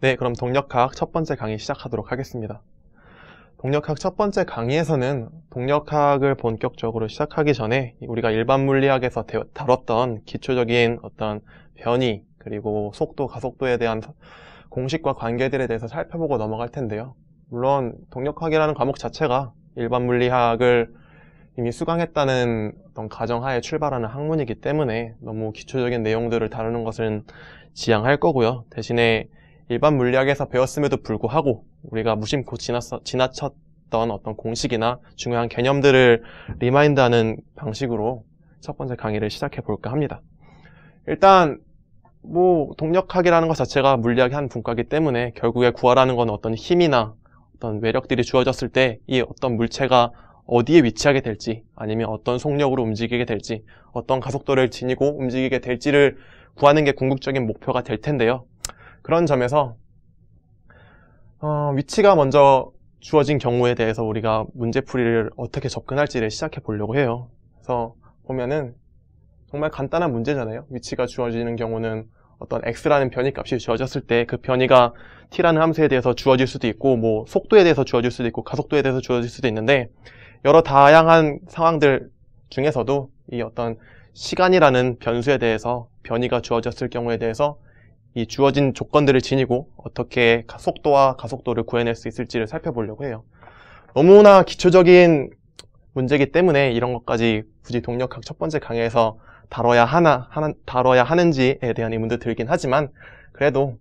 네, 그럼 동력학 첫 번째 강의 시작하도록 하겠습니다. 동력학 첫 번째 강의에서는 동력학을 본격적으로 시작하기 전에 우리가 일반 물리학에서 다뤘던 기초적인 어떤 변이, 그리고 속도, 가속도에 대한 공식과 관계들에 대해서 살펴보고 넘어갈 텐데요. 물론 동력학이라는 과목 자체가 일반 물리학을 이미 수강했다는 어떤 가정하에 출발하는 학문이기 때문에 너무 기초적인 내용들을 다루는 것은 지양할 거고요. 대신에 일반 물리학에서 배웠음에도 불구하고 우리가 무심코 지나쳤던 어떤 공식이나 중요한 개념들을 리마인드하는 방식으로 첫 번째 강의를 시작해 볼까 합니다. 일단 동력학이라는 것 자체가 물리학의 한 분과이기 때문에 결국에 구하라는 건 어떤 힘이나 어떤 외력들이 주어졌을 때 이 어떤 물체가 어디에 위치하게 될지, 아니면 어떤 속력으로 움직이게 될지, 어떤 가속도를 지니고 움직이게 될지를 구하는 게 궁극적인 목표가 될 텐데요. 그런 점에서 위치가 먼저 주어진 경우에 대해서 우리가 문제풀이를 어떻게 접근할지를 시작해 보려고 해요. 그래서 보면은 정말 간단한 문제잖아요. 위치가 주어지는 경우는 어떤 x라는 변이값이 주어졌을 때 그 변이가 t라는 함수에 대해서 주어질 수도 있고, 속도에 대해서 주어질 수도 있고, 가속도에 대해서 주어질 수도 있는데, 여러 다양한 상황들 중에서도 이 어떤 시간이라는 변수에 대해서 변이가 주어졌을 경우에 대해서 이 주어진 조건들을 지니고 어떻게 속도와 가속도를 구해낼 수 있을지를 살펴보려고 해요. 너무나 기초적인 문제이기 때문에 이런 것까지 굳이 동력학 첫 번째 강의에서 다뤄야 하는지에 대한 의문도 들긴 하지만, 그래도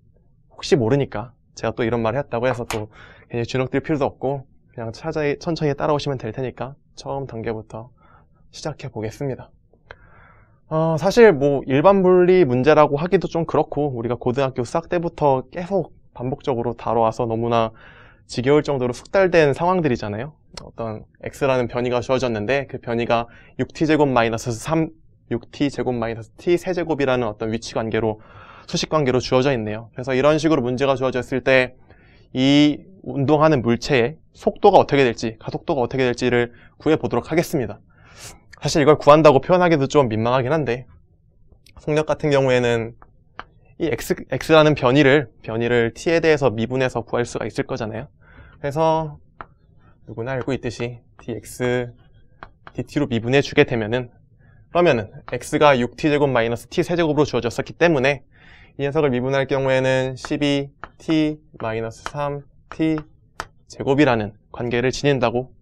혹시 모르니까 제가 또 이런 말을 했다고 해서 또 괜히 주눅들 필요도 없고 그냥 천천히 따라오시면 될 테니까 처음 단계부터 시작해 보겠습니다. 사실 일반 물리 문제라고 하기도 좀 그렇고, 우리가 고등학교 수학 때부터 계속 반복적으로 다뤄와서 너무나 지겨울 정도로 숙달된 상황들이잖아요. 어떤 x라는 변이가 주어졌는데 그 변이가 6t제곱 마이너스 3, 6t제곱 마이너스 t 세제곱이라는 어떤 위치 관계로, 수식 관계로 주어져 있네요. 그래서 이런 식으로 문제가 주어졌을 때 이 운동하는 물체의 속도가 어떻게 될지, 가속도가 어떻게 될지를 구해보도록 하겠습니다. 사실 이걸 구한다고 표현하기도 좀 민망하긴 한데, 속력 같은 경우에는 이 x라는 변이를 t에 대해서 미분해서 구할 수가 있을 거잖아요. 그래서 누구나 알고 있듯이 dx, dt로 미분해 주게 되면은, 그러면은 x가 6t제곱 마이너스 t 세제곱으로 주어졌었기 때문에 이 녀석을 미분할 경우에는 12t 마이너스 3t 제곱이라는 관계를 지닌다고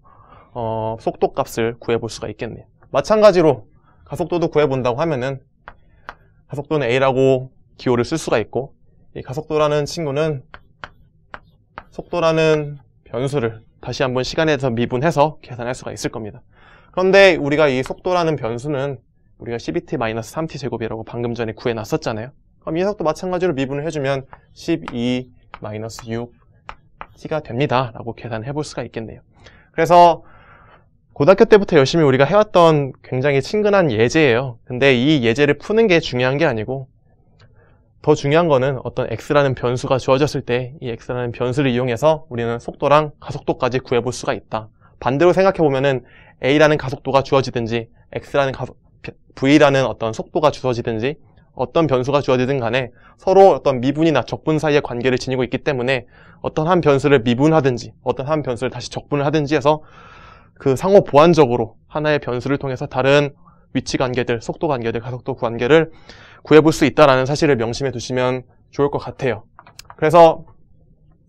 속도값을 구해볼 수가 있겠네요. 마찬가지로 가속도도 구해본다고 하면은 가속도는 a라고 기호를 쓸 수가 있고, 이 가속도라는 친구는 속도라는 변수를 다시 한번 시간에 대해서 미분해서 계산할 수가 있을 겁니다. 그런데 우리가 이 속도라는 변수는 우리가 12t-3t 제곱이라고 방금 전에 구해놨었잖아요. 그럼 이 녀석도 마찬가지로 미분을 해주면 12-6t가 됩니다 라고 계산해 볼 수가 있겠네요. 그래서 고등학교 때부터 열심히 우리가 해왔던 굉장히 친근한 예제예요. 근데 이 예제를 푸는 게 중요한 게 아니고, 더 중요한 거는 어떤 x라는 변수가 주어졌을 때 이 x라는 변수를 이용해서 우리는 속도랑 가속도까지 구해볼 수가 있다. 반대로 생각해보면은 a라는 가속도가 주어지든지 v라는 어떤 속도가 주어지든지 어떤 변수가 주어지든 간에 서로 어떤 미분이나 적분 사이의 관계를 지니고 있기 때문에 어떤 한 변수를 미분하든지 어떤 한 변수를 다시 적분을 하든지 해서 그 상호 보완적으로 하나의 변수를 통해서 다른 위치 관계들, 속도 관계들, 가속도 관계를 구해볼 수 있다는 사실을 명심해 두시면 좋을 것 같아요. 그래서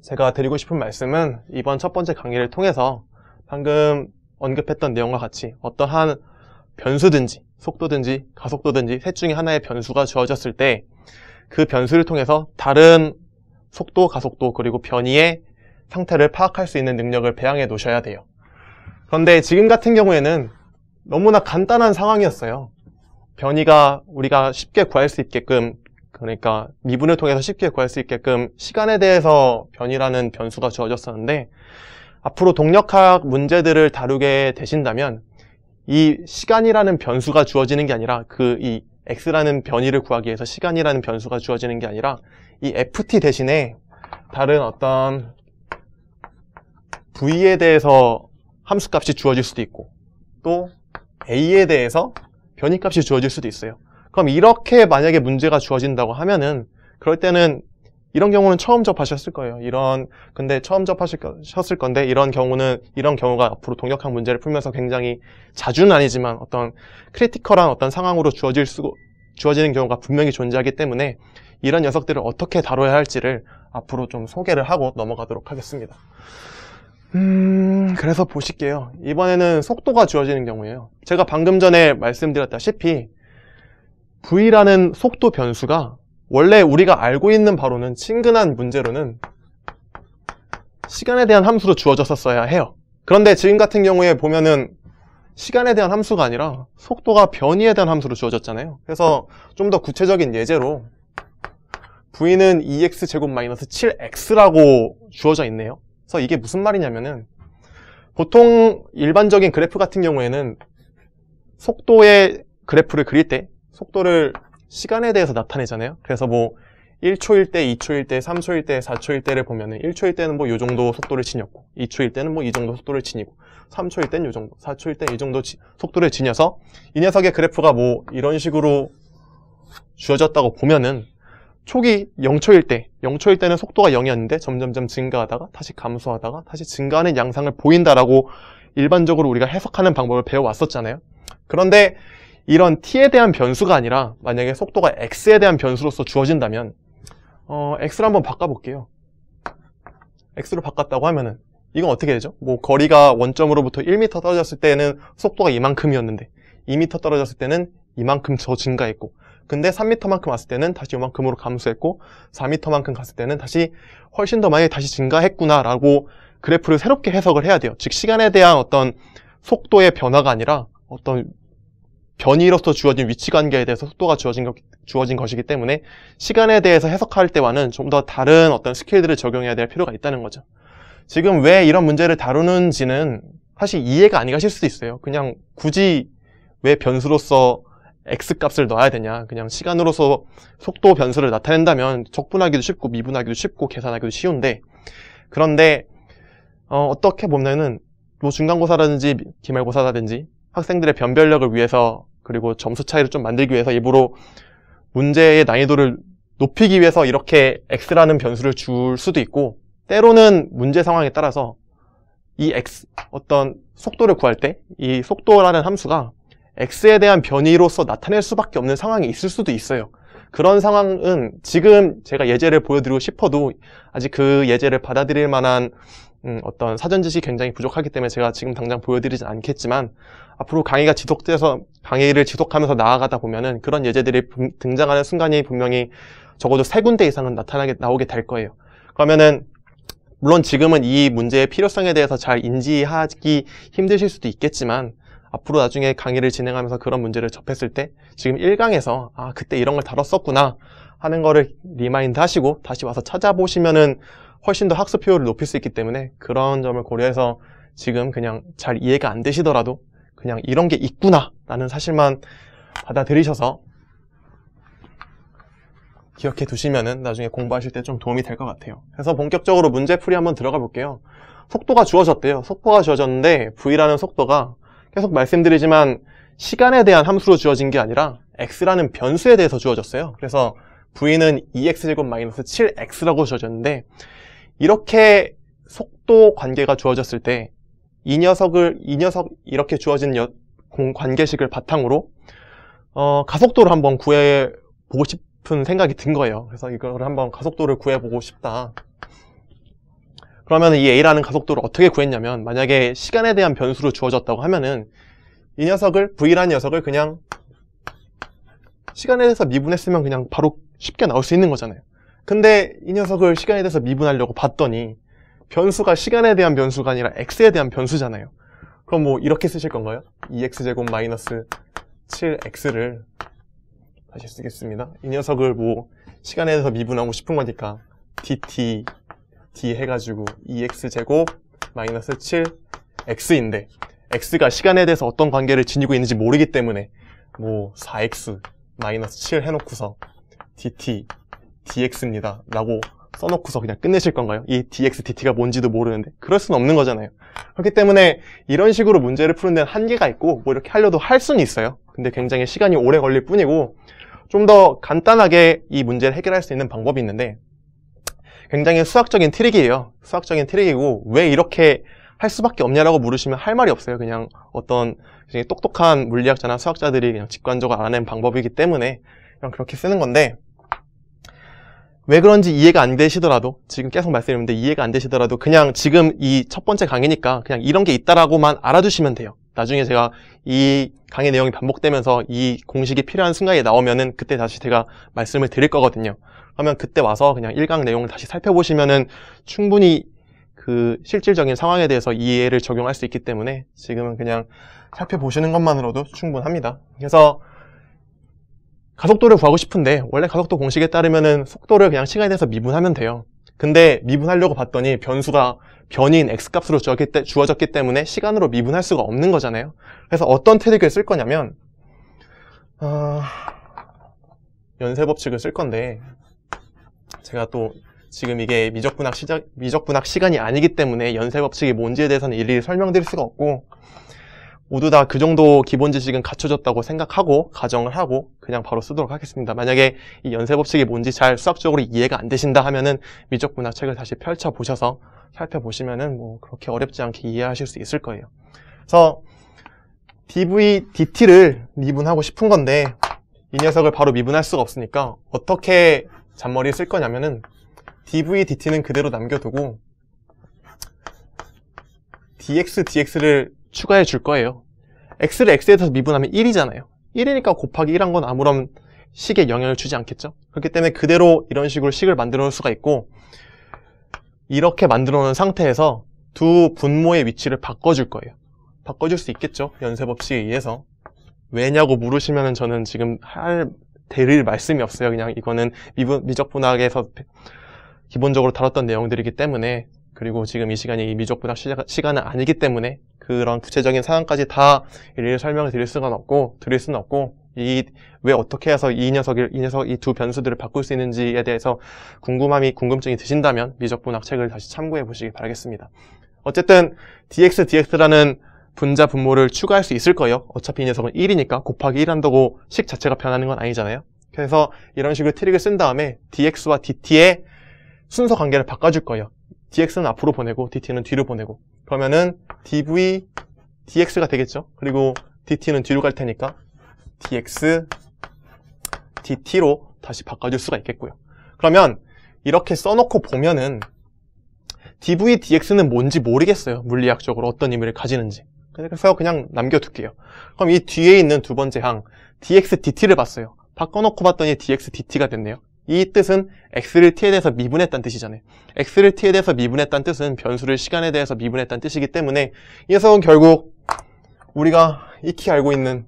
제가 드리고 싶은 말씀은 이번 첫 번째 강의를 통해서 방금 언급했던 내용과 같이 어떠한 변수든지 속도든지 가속도든지 셋 중에 하나의 변수가 주어졌을 때 그 변수를 통해서 다른 속도, 가속도, 그리고 변이의 상태를 파악할 수 있는 능력을 배양해 놓으셔야 돼요. 그런데 지금 같은 경우에는 너무나 간단한 상황이었어요. 변이가 우리가 쉽게 구할 수 있게끔, 그러니까 미분을 통해서 쉽게 구할 수 있게끔 시간에 대해서 변이라는 변수가 주어졌었는데, 앞으로 동력학 문제들을 다루게 되신다면 이 시간이라는 변수가 주어지는 게 아니라, 이 x라는 변이를 구하기 위해서 시간이라는 변수가 주어지는 게 아니라 이 ft 대신에 다른 어떤 v에 대해서 함수값이 주어질 수도 있고, 또 a에 대해서 변이값이 주어질 수도 있어요. 그럼 이렇게 만약에 문제가 주어진다고 하면은, 그럴 때는 이런 경우는 처음 접하셨을 거예요. 근데 처음 접하셨을 건데, 이런 경우가 앞으로 동력학 문제를 풀면서 굉장히 자주는 아니지만 어떤 크리티컬한 어떤 상황으로 주어지는 경우가 분명히 존재하기 때문에 이런 녀석들을 어떻게 다뤄야 할지를 앞으로 좀 소개를 하고 넘어가도록 하겠습니다. 그래서 보실게요. 이번에는 속도가 주어지는 경우예요. 제가 방금 전에 말씀드렸다시피 V라는 속도 변수가 원래 우리가 알고 있는 바로는 친근한 문제로는 시간에 대한 함수로 주어졌었어야 해요. 그런데 지금 같은 경우에 보면은 시간에 대한 함수가 아니라 속도가 변이에 대한 함수로 주어졌잖아요. 그래서 좀 더 구체적인 예제로 V는 2x제곱 마이너스 7x라고 주어져 있네요. 그래서 이게 무슨 말이냐면은 보통 일반적인 그래프 같은 경우에는 속도의 그래프를 그릴 때 속도를 시간에 대해서 나타내잖아요. 그래서 뭐 1초일 때, 2초일 때, 3초일 때, 4초일 때를 보면은 1초일 때는 뭐 요 정도 속도를 지녔고 2초일 때는 뭐 이 정도 속도를 지니고 3초일 때는 요 정도, 4초일 때는 이 정도 속도를 지녀서 이 녀석의 그래프가 뭐 이런 식으로 주어졌다고 보면은 초기 0초일 때는 속도가 0이었는데 점점점 증가하다가 다시 감소하다가 다시 증가하는 양상을 보인다라고 일반적으로 우리가 해석하는 방법을 배워왔었잖아요. 그런데 이런 t에 대한 변수가 아니라 만약에 속도가 x에 대한 변수로서 주어진다면 x를 한번 바꿔볼게요. x로 바꿨다고 하면은 이건 어떻게 되죠? 뭐 거리가 원점으로부터 1m 떨어졌을 때는 속도가 이만큼이었는데 2m 떨어졌을 때는 이만큼 더 증가했고 근데 3m만큼 왔을 때는 다시 이만큼으로 감소했고 4m만큼 갔을 때는 다시 훨씬 더 많이 다시 증가했구나 라고 그래프를 새롭게 해석을 해야 돼요. 즉 시간에 대한 어떤 속도의 변화가 아니라 어떤 변이로서 주어진 위치관계에 대해서 속도가 주어진 것이기 때문에 시간에 대해서 해석할 때와는 좀 더 다른 어떤 스킬들을 적용해야 될 필요가 있다는 거죠. 지금 왜 이런 문제를 다루는지는 사실 이해가 안 가실 수도 있어요. 그냥 굳이 왜 변수로서 x값을 넣어야 되냐, 그냥 시간으로서 속도 변수를 나타낸다면 적분하기도 쉽고 미분하기도 쉽고 계산하기도 쉬운데, 그런데 어떻게 보면은 뭐 중간고사라든지 기말고사라든지 학생들의 변별력을 위해서 그리고 점수 차이를 좀 만들기 위해서 일부러 문제의 난이도를 높이기 위해서 이렇게 x라는 변수를 줄 수도 있고, 때로는 문제 상황에 따라서 이 어떤 속도를 구할 때 이 속도라는 함수가 x에 대한 변이로서 나타낼 수밖에 없는 상황이 있을 수도 있어요. 그런 상황은 지금 제가 예제를 보여드리고 싶어도 아직 그 예제를 받아들일 만한 어떤 사전 지식이 굉장히 부족하기 때문에 제가 지금 당장 보여드리진 않겠지만, 앞으로 강의를 지속하면서 나아가다 보면은 그런 예제들이 등장하는 순간이 분명히 적어도 3군데 이상은 나오게 될 거예요. 그러면은 물론 지금은 이 문제의 필요성에 대해서 잘 인지하기 힘드실 수도 있겠지만, 앞으로 나중에 강의를 진행하면서 그런 문제를 접했을 때 지금 1강에서 그때 이런 걸 다뤘었구나 하는 거를 리마인드 하시고 다시 와서 찾아보시면은 훨씬 더 학습 효율을 높일 수 있기 때문에, 그런 점을 고려해서 지금 그냥 잘 이해가 안 되시더라도 그냥 이런 게 있구나 라는 사실만 받아들이셔서 기억해 두시면은 나중에 공부하실 때 좀 도움이 될 것 같아요. 그래서 본격적으로 문제풀이 한번 들어가 볼게요. 속도가 주어졌대요. 속도가 주어졌는데 V라는 속도가 계속 말씀드리지만 시간에 대한 함수로 주어진 게 아니라 x라는 변수에 대해서 주어졌어요. 그래서 V는 2x제곱 마이너스 7x라고 주어졌는데, 이렇게 속도 관계가 주어졌을 때 이 녀석 이렇게 주어진 관계식을 바탕으로 가속도를 한번 구해보고 싶은 생각이 든 거예요. 그래서 이거를 한번 가속도를 구해보고 싶다. 그러면 이 a라는 가속도를 어떻게 구했냐면, 만약에 시간에 대한 변수로 주어졌다고 하면은 이 녀석을, v라는 녀석을 그냥 시간에 대해서 미분했으면 그냥 바로 쉽게 나올 수 있는 거잖아요. 근데 이 녀석을 시간에 대해서 미분하려고 봤더니 변수가 시간에 대한 변수가 아니라 x에 대한 변수잖아요. 그럼 뭐 이렇게 쓰실 건가요? 2x제곱 마이너스 7x를 다시 쓰겠습니다. 이 녀석을 뭐 시간에 대해서 미분하고 싶은 거니까 dt d 해가지고 2x제곱 마이너스 7x인데, x가 시간에 대해서 어떤 관계를 지니고 있는지 모르기 때문에 뭐 4x 마이너스 7 해놓고서 dt dx입니다 라고 써놓고서 그냥 끝내실 건가요? 이 dx dt가 뭔지도 모르는데. 그럴 수는 없는 거잖아요. 그렇기 때문에 이런 식으로 문제를 푸는 데는 한계가 있고, 뭐 이렇게 하려도 할 수는 있어요. 근데 굉장히 시간이 오래 걸릴 뿐이고, 좀 더 간단하게 이 문제를 해결할 수 있는 방법이 있는데, 굉장히 수학적인 트릭이에요. 수학적인 트릭이고 왜 이렇게 할 수밖에 없냐라고 물으시면 할 말이 없어요. 그냥 어떤 굉장히 똑똑한 물리학자나 수학자들이 그냥 직관적으로 알아낸 방법이기 때문에 그냥 그렇게 쓰는 건데, 왜 그런지 이해가 안 되시더라도, 지금 계속 말씀드리는데 이해가 안 되시더라도 그냥 지금 이 첫 번째 강의니까 그냥 이런 게 있다라고만 알아두시면 돼요. 나중에 제가 이 강의 내용이 반복되면서 이 공식이 필요한 순간에 나오면은 그때 다시 제가 말씀을 드릴 거거든요. 그러면 그때 와서 그냥 1강 내용을 다시 살펴보시면은 충분히 그 실질적인 상황에 대해서 이해를 적용할 수 있기 때문에 지금은 그냥 살펴보시는 것만으로도 충분합니다. 그래서 가속도를 구하고 싶은데 원래 가속도 공식에 따르면은 속도를 그냥 시간에 대해서 미분하면 돼요. 근데 미분하려고 봤더니 변수가 변이인 x값으로 주어졌기 때문에 시간으로 미분할 수가 없는 거잖아요. 그래서 어떤 트릭을 쓸 거냐면 연쇄 법칙을 쓸 건데, 제가 또 지금 이게 미적분학 시간이 아니기 때문에 연쇄 법칙이 뭔지에 대해서는 일일이 설명드릴 수가 없고, 모두 다 그 정도 기본 지식은 갖춰졌다고 생각하고 가정을 하고 그냥 바로 쓰도록 하겠습니다. 만약에 이 연쇄 법칙이 뭔지 잘 수학적으로 이해가 안 되신다 하면은 미적분학 책을 다시 펼쳐 보셔서 살펴보시면은 뭐 그렇게 어렵지 않게 이해하실 수 있을 거예요. 그래서 dv dt를 미분하고 싶은 건데 이 녀석을 바로 미분할 수가 없으니까 어떻게 잔머리를 쓸 거냐면은 dv dt는 그대로 남겨두고 dx dx를 추가해 줄 거예요. x를 x에 대해서 미분하면 1이잖아요. 1이니까 곱하기 1한 건 아무런 식에 영향을 주지 않겠죠. 그렇기 때문에 그대로 이런 식으로 식을 만들어 놓을 수가 있고, 이렇게 만들어 놓은 상태에서 두 분모의 위치를 바꿔줄 거예요. 바꿔줄 수 있겠죠. 연쇄 법칙에 의해서. 왜냐고 물으시면은 저는 지금 드릴 말씀이 없어요. 그냥 이거는 미적분학에서 기본적으로 다뤘던 내용들이기 때문에, 그리고 지금 이 시간이 미적분학 시간은 아니기 때문에 그런 구체적인 상황까지 다 일일이 설명을 드릴 수는 없고, 왜 어떻게 해서 이 두 변수들을 바꿀 수 있는지에 대해서 궁금증이 드신다면 미적분학 책을 다시 참고해 보시기 바라겠습니다. 어쨌든 dx, dx라는 분자 분모를 추가할 수 있을 거예요. 어차피 이 녀석은 1이니까 곱하기 1 한다고 식 자체가 변하는 건 아니잖아요. 그래서 이런 식으로 트릭을 쓴 다음에 dx와 dt의 순서 관계를 바꿔줄 거예요. dx는 앞으로 보내고 dt는 뒤로 보내고, 그러면은 dv dx가 되겠죠. 그리고 dt는 뒤로 갈 테니까 dx dt로 다시 바꿔줄 수가 있겠고요. 그러면 이렇게 써놓고 보면은 dv dx는 뭔지 모르겠어요. 물리학적으로 어떤 의미를 가지는지. 그래서 그냥 남겨둘게요. 그럼 이 뒤에 있는 두 번째 항 dx dt를 봤어요. 바꿔놓고 봤더니 dx dt가 됐네요. 이 뜻은 x를 t에 대해서 미분했다는 뜻이잖아요. x를 t에 대해서 미분했다는 뜻은 변수를 시간에 대해서 미분했다는 뜻이기 때문에 이 녀석은 결국 우리가 익히 알고 있는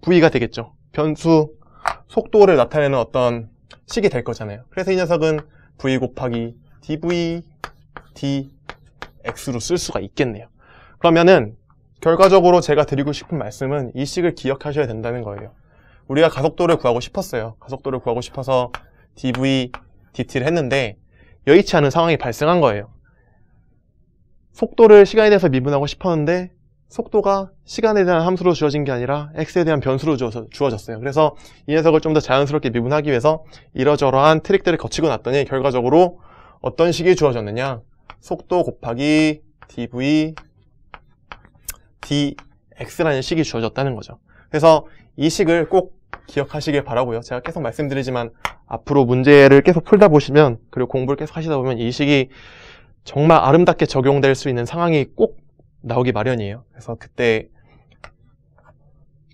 v가 되겠죠. 변수 속도를 나타내는 어떤 식이 될 거잖아요. 그래서 이 녀석은 v 곱하기 dv dx로 쓸 수가 있겠네요. 그러면은 결과적으로 제가 드리고 싶은 말씀은 이 식을 기억하셔야 된다는 거예요. 우리가 가속도를 구하고 싶었어요. 가속도를 구하고 싶어서 dv dt를 했는데 여의치 않은 상황이 발생한 거예요. 속도를 시간에 대해서 미분하고 싶었는데 속도가 시간에 대한 함수로 주어진 게 아니라 x에 대한 변수로 주어졌어요. 그래서 이 녀석을 좀 더 자연스럽게 미분하기 위해서 이러저러한 트릭들을 거치고 났더니 결과적으로 어떤 식이 주어졌느냐, 속도 곱하기 dv dx라는 식이 주어졌다는 거죠. 그래서 이 식을 꼭 기억하시길 바라고요. 제가 계속 말씀드리지만 앞으로 문제를 계속 풀다 보시면, 그리고 공부를 계속 하시다 보면 이 식이 정말 아름답게 적용될 수 있는 상황이 꼭 나오기 마련이에요. 그래서 그때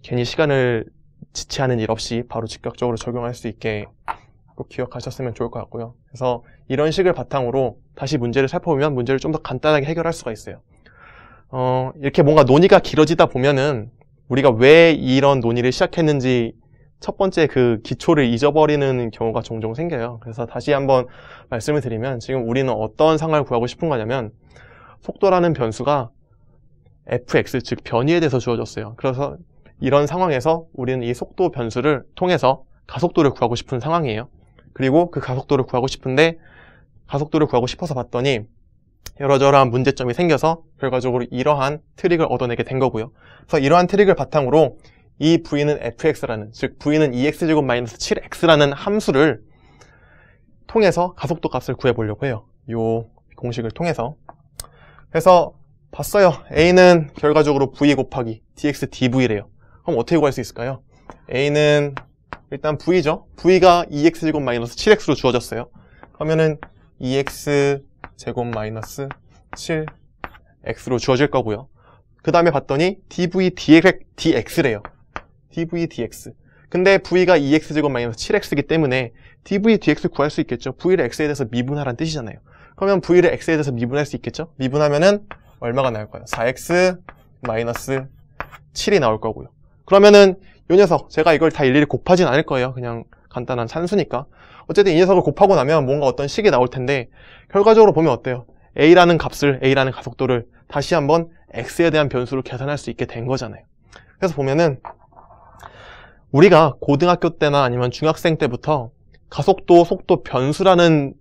괜히 시간을 지체하는 일 없이 바로 즉각적으로 적용할 수 있게 꼭 기억하셨으면 좋을 것 같고요. 그래서 이런 식을 바탕으로 다시 문제를 살펴보면 문제를 좀 더 간단하게 해결할 수가 있어요. 이렇게 뭔가 논의가 길어지다 보면은 우리가 왜 이런 논의를 시작했는지 첫 번째 그 기초를 잊어버리는 경우가 종종 생겨요. 그래서 다시 한번 말씀을 드리면, 지금 우리는 어떤 상황을 구하고 싶은 거냐면 속도라는 변수가 fx, 즉 변이에 대해서 주어졌어요. 그래서 이런 상황에서 우리는 이 속도 변수를 통해서 가속도를 구하고 싶은 상황이에요. 그리고 그 가속도를 구하고 싶은데 가속도를 구하고 싶어서 봤더니 여러저러한 문제점이 생겨서 결과적으로 이러한 트릭을 얻어내게 된 거고요. 그래서 이러한 트릭을 바탕으로 이 v는 fx라는, 즉 v는 2x제곱 마이너스 7x라는 함수를 통해서 가속도 값을 구해보려고 해요. 요 공식을 통해서. 그래서 봤어요. A는 결과적으로 V 곱하기 dx dv래요. 그럼 어떻게 구할 수 있을까요? A는 일단 V죠. V가 2x제곱 마이너스 7x로 주어졌어요. 그러면은 2x 제곱 마이너스 7x로 주어질 거고요. 그 다음에 봤더니 dv dx래요. dv dx. 근데 v가 2x제곱 마이너스 7x이기 때문에 dv dx 구할 수 있겠죠. v를 x에 대해서 미분하라는 뜻이잖아요. 그러면 v를 x에 대해서 미분할 수 있겠죠. 미분하면은 얼마가 나올까요? 4x 마이너스 7이 나올 거고요. 그러면은 이 녀석 제가 이걸 다 일일이 곱하진 않을 거예요. 그냥 간단한 산수니까. 어쨌든 이 녀석을 곱하고 나면 뭔가 어떤 식이 나올 텐데 결과적으로 보면 어때요? A라는 값을, A라는 가속도를 다시 한번 X에 대한 변수로 계산할 수 있게 된 거잖아요. 그래서 보면은 우리가 고등학교 때나 아니면 중학생 때부터 가속도, 속도, 변수라는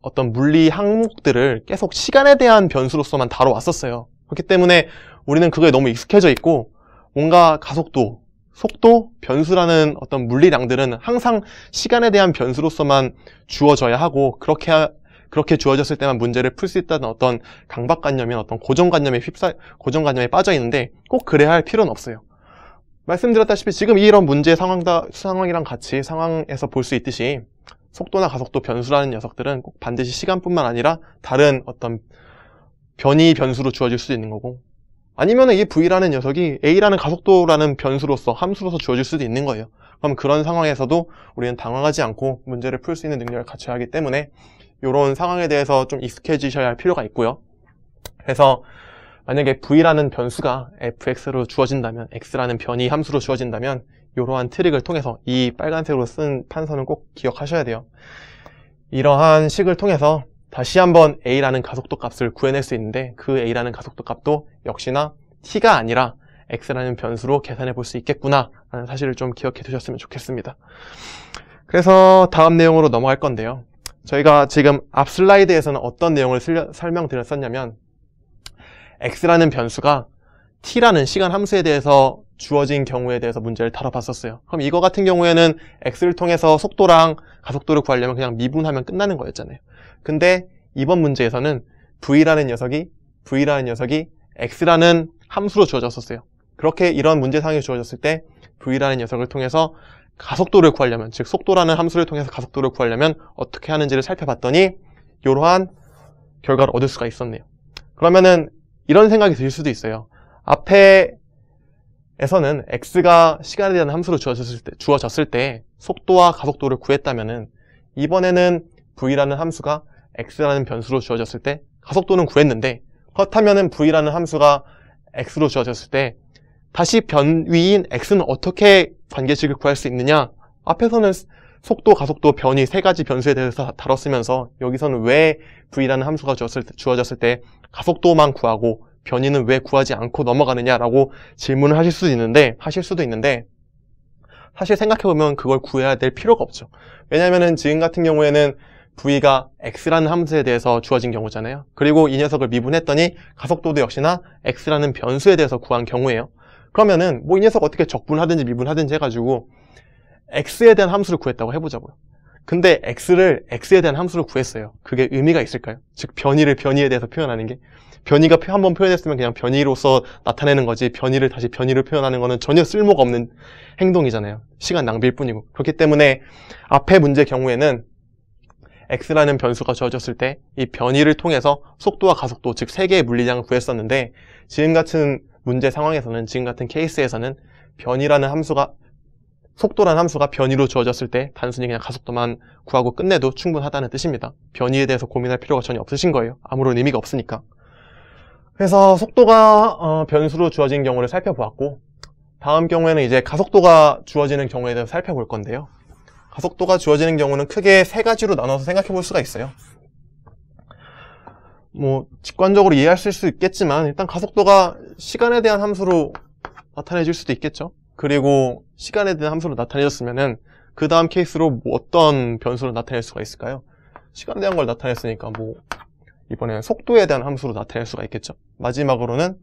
어떤 물리 항목들을 계속 시간에 대한 변수로서만 다뤄왔었어요. 그렇기 때문에 우리는 그거에 너무 익숙해져 있고 뭔가 가속도, 속도, 변수라는 어떤 물리량들은 항상 시간에 대한 변수로서만 주어져야 하고 그렇게 주어졌을 때만 문제를 풀 수 있다는 어떤 강박관념이나 어떤 고정관념에 빠져 있는데 꼭 그래야 할 필요는 없어요. 말씀드렸다시피 지금 이런 문제 상황이랑 같이 상황에서 볼 수 있듯이 속도나 가속도, 변수라는 녀석들은 꼭 반드시 시간뿐만 아니라 다른 어떤 변이 변수로 주어질 수도 있는 거고 아니면은 이 V라는 녀석이 A라는 가속도라는 변수로서, 함수로서 주어질 수도 있는 거예요. 그럼 그런 상황에서도 우리는 당황하지 않고 문제를 풀 수 있는 능력을 갖춰야 하기 때문에 이런 상황에 대해서 좀 익숙해지셔야 할 필요가 있고요. 그래서 만약에 V라는 변수가 fx로 주어진다면, x라는 변이 함수로 주어진다면 이러한 트릭을 통해서 이 빨간색으로 쓴 판서는 꼭 기억하셔야 돼요. 이러한 식을 통해서 다시 한번 A라는 가속도 값을 구해낼 수 있는데 그 A라는 가속도 값도 역시나 t가 아니라 x라는 변수로 계산해 볼 수 있겠구나 라는 사실을 좀 기억해 두셨으면 좋겠습니다. 그래서 다음 내용으로 넘어갈 건데요. 저희가 지금 앞 슬라이드에서는 어떤 내용을 설명드렸었냐면 x라는 변수가 t라는 시간 함수에 대해서 주어진 경우에 대해서 문제를 다뤄봤었어요. 그럼 이거 같은 경우에는 x를 통해서 속도랑 가속도를 구하려면 그냥 미분하면 끝나는 거였잖아요. 근데 이번 문제에서는 v라는 녀석이 x라는 함수로 주어졌었어요. 그렇게 이런 문제상이 주어졌을 때 v라는 녀석을 통해서 가속도를 구하려면, 즉 속도라는 함수를 통해서 가속도를 구하려면 어떻게 하는지를 살펴봤더니 이러한 결과를 얻을 수가 있었네요. 그러면은 이런 생각이 들 수도 있어요. 앞에에서는 x가 시간에 대한 함수로 주어졌을 때 속도와 가속도를 구했다면은 이번에는 v라는 함수가 x라는 변수로 주어졌을 때 가속도는 구했는데 그렇다면은 v라는 함수가 x로 주어졌을 때 다시 변위인 x는 어떻게 관계식을 구할 수 있느냐? 앞에서는 속도, 가속도, 변이 세 가지 변수에 대해서 다뤘으면서 여기서는 왜 v라는 함수가 주어졌을 때 가속도만 구하고 변이는 왜 구하지 않고 넘어가느냐라고 질문을 하실 수도 있는데 사실 생각해보면 그걸 구해야 될 필요가 없죠. 왜냐면은 지금 같은 경우에는 v가 x라는 함수에 대해서 주어진 경우잖아요. 그리고 이 녀석을 미분했더니 가속도도 역시나 x라는 변수에 대해서 구한 경우예요. 그러면은 뭐 이 녀석 어떻게 적분하든지 미분하든지 해가지고 x에 대한 함수를 구했다고 해보자고요. 근데 x에 대한 함수를 구했어요. 그게 의미가 있을까요? 즉 변이를 변이에 대해서 표현하는 게 변이가 한번 표현했으면 그냥 변이로서 나타내는 거지 변이를 다시 변이로 표현하는 거는 전혀 쓸모가 없는 행동이잖아요. 시간 낭비일 뿐이고. 그렇기 때문에 앞에 문제 경우에는 x라는 변수가 주어졌을 때 이 변이를 통해서 속도와 가속도, 즉 세 개의 물리량을 구했었는데 지금 같은 문제 상황에서는, 지금 같은 케이스에서는 변이라는 함수가, 속도라는 함수가 변이로 주어졌을 때 단순히 그냥 가속도만 구하고 끝내도 충분하다는 뜻입니다. 변이에 대해서 고민할 필요가 전혀 없으신 거예요. 아무런 의미가 없으니까. 그래서 속도가 변수로 주어진 경우를 살펴보았고 다음 경우에는 이제 가속도가 주어지는 경우에 대해서 살펴볼 건데요. 가속도가 주어지는 경우는 크게 세 가지로 나눠서 생각해 볼 수가 있어요. 뭐 직관적으로 이해하실 수 있겠지만 일단 가속도가 시간에 대한 함수로 나타내질 수도 있겠죠. 그리고 시간에 대한 함수로 나타내졌으면은 그 다음 케이스로 뭐 어떤 변수로 나타낼 수가 있을까요? 시간에 대한 걸 나타냈으니까 뭐 이번에는 속도에 대한 함수로 나타낼 수가 있겠죠. 마지막으로는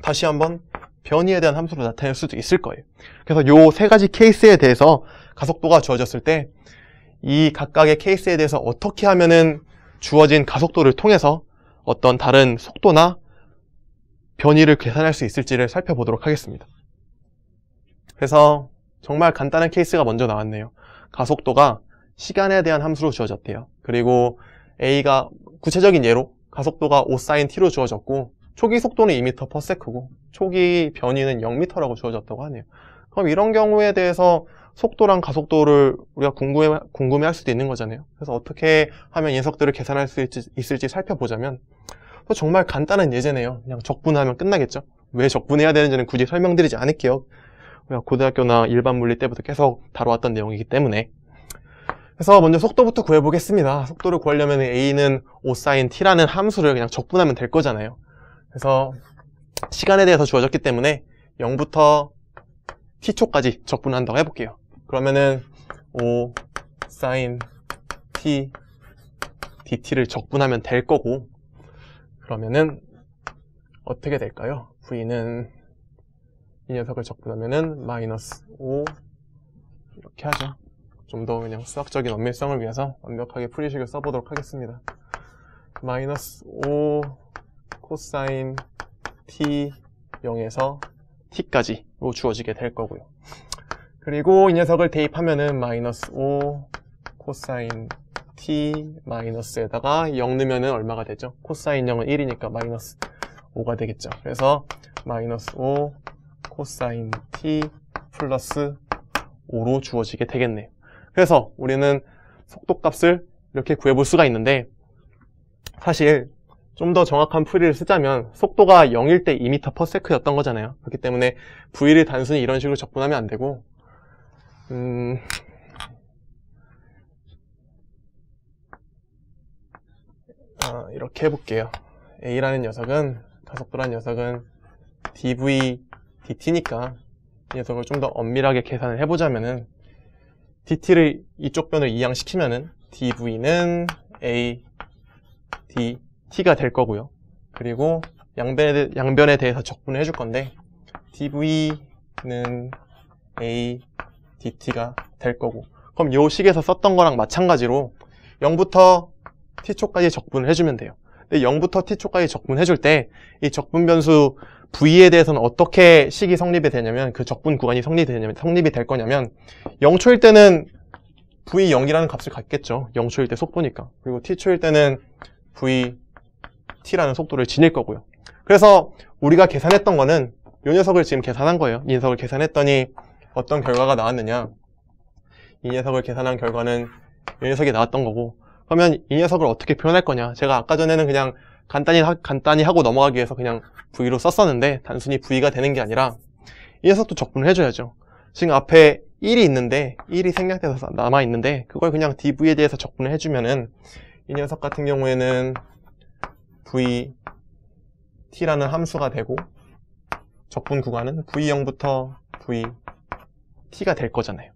다시 한번 변이에 대한 함수로 나타낼 수도 있을 거예요. 그래서 요 세 가지 케이스에 대해서 가속도가 주어졌을 때 이 각각의 케이스에 대해서 어떻게 하면은 주어진 가속도를 통해서 어떤 다른 속도나 변이를 계산할 수 있을지를 살펴보도록 하겠습니다. 그래서 정말 간단한 케이스가 먼저 나왔네요. 가속도가 시간에 대한 함수로 주어졌대요. 그리고 A가 구체적인 예로 가속도가 5sinT로 주어졌고 초기 속도는 2m/s고 초기 변이는 0m라고 주어졌다고 하네요. 그럼 이런 경우에 대해서 속도랑 가속도를 우리가 궁금해할 수도 있는 거잖아요. 그래서 어떻게 하면 이 녀석들을 계산할 수 있을지 살펴보자면 정말 간단한 예제네요. 그냥 적분하면 끝나겠죠. 왜 적분해야 되는지는 굳이 설명드리지 않을게요. 우리가 고등학교나 일반 물리 때부터 계속 다뤄왔던 내용이기 때문에. 그래서 먼저 속도부터 구해보겠습니다. 속도를 구하려면 A는 5sinT라는 함수를 그냥 적분하면 될 거잖아요. 그래서 시간에 대해서 주어졌기 때문에 0부터 t초까지 적분한다고 해볼게요. 그러면은 5sin t dt를 적분하면 될 거고, 그러면은 어떻게 될까요? v는 이 녀석을 적분하면은 -5 이렇게 하죠. 좀 더 그냥 수학적인 엄밀성을 위해서 완벽하게 풀이식을 써보도록 하겠습니다. -5 코사인 t 0에서 t까지 주어지게 될 거고요. 그리고 이 녀석을 대입하면은 -5 코사인 t 마이너스에다가 0 넣으면은 얼마가 되죠? 코사인 0은 1이니까 -5가 되겠죠. 그래서 -5 코사인 t 플러스 5로 주어지게 되겠네요. 그래서 우리는 속도값을 이렇게 구해볼 수가 있는데, 사실 좀 더 정확한 풀이를 쓰자면 속도가 0일 때 2m/s였던 거잖아요. 그렇기 때문에 v를 단순히 이런 식으로 적분하면 안 되고 이렇게 해볼게요. A라는 녀석은, 가속도라는 녀석은 dv dt니까 이 녀석을 좀 더 엄밀하게 계산을 해보자면은 dt를 이쪽 변을 이항시키면은 dv는 a dt가 될 거고요. 그리고 양변에 대해서 적분을 해줄 건데 dv는 a dt가 될 거고, 그럼 요 식에서 썼던 거랑 마찬가지로 0부터 t초까지 적분을 해주면 돼요. 근데 0부터 t초까지 적분해줄 때 이 적분 변수 v에 대해서는 어떻게 식이 성립이 되냐면, 그 적분 구간이 성립이 될 거냐면 0초일 때는 v 0이라는 값을 갖겠죠. 0초일 때 속도니까. 그리고 t초일 때는 v t라는 속도를 지닐 거고요. 그래서 우리가 계산했던 거는 이 녀석을 지금 계산한 거예요. 이 녀석을 계산했더니 어떤 결과가 나왔느냐, 이 녀석을 계산한 결과는 이 녀석이 나왔던 거고, 그러면 이 녀석을 어떻게 표현할 거냐, 제가 아까 전에는 그냥 간단히 하고 넘어가기 위해서 그냥 v로 썼었는데, 단순히 v가 되는 게 아니라 이 녀석도 적분을 해줘야죠. 지금 앞에 1이 있는데 1이 생략돼서 남아있는데 그걸 그냥 dv에 대해서 적분을 해주면은 이 녀석 같은 경우에는 vt라는 함수가 되고 적분 구간은 v0부터 vt가 될 거잖아요.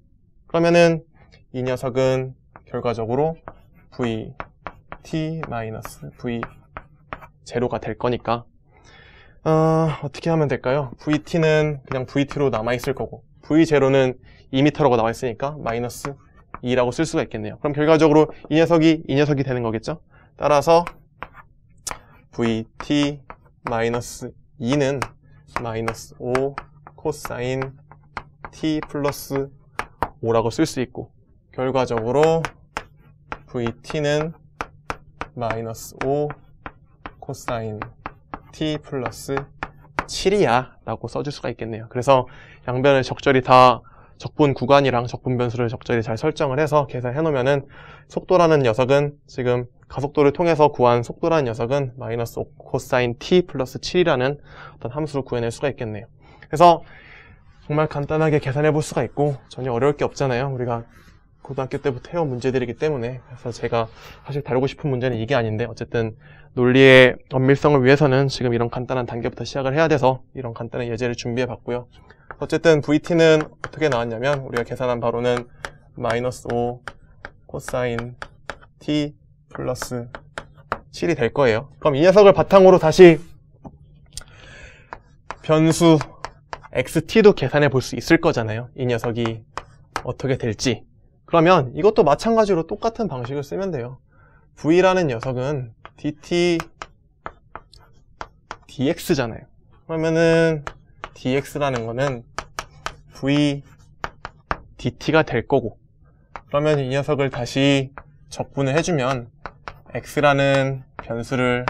그러면은 이 녀석은 결과적으로 vt 마이너스 v0가 될 거니까 어떻게 하면 될까요? vt는 그냥 vt로 남아있을 거고 v0는 2m라고 나와있으니까 마이너스 2라고 쓸 수가 있겠네요. 그럼 결과적으로 이 녀석이 되는 거겠죠? 따라서 vt 마이너스 2는 마이너스 5 코사인 t 플러스 5라고 쓸 수 있고, 결과적으로 vt는 마이너스 5 코사인 t 플러스 7이야 라고 써줄 수가 있겠네요. 그래서 양변을 적절히 다 적분 구간이랑 적분 변수를 적절히 잘 설정을 해서 계산해 놓으면은 속도라는 녀석은, 지금 가속도를 통해서 구한 속도라는 녀석은 마이너스 5 코사인 t 플러스 7이라는 어떤 함수를 구해낼 수가 있겠네요. 그래서 정말 간단하게 계산해 볼 수가 있고 전혀 어려울 게 없잖아요. 우리가 고등학교 때부터 해온 문제들이기 때문에. 그래서 제가 사실 다루고 싶은 문제는 이게 아닌데, 어쨌든 논리의 엄밀성을 위해서는 지금 이런 간단한 단계부터 시작을 해야 돼서 이런 간단한 예제를 준비해 봤고요. 어쨌든 vt는 어떻게 나왔냐면, 우리가 계산한 바로는 마이너스 5 코사인 t 플러스 7이 될 거예요. 그럼 이 녀석을 바탕으로 다시 변수 xt도 계산해 볼 수 있을 거잖아요. 이 녀석이 어떻게 될지. 그러면 이것도 마찬가지로 똑같은 방식을 쓰면 돼요. v라는 녀석은 dt dx잖아요. 그러면은 dx라는 거는 v dt가 될 거고, 그러면 이 녀석을 다시 적분을 해주면 x라는 변수를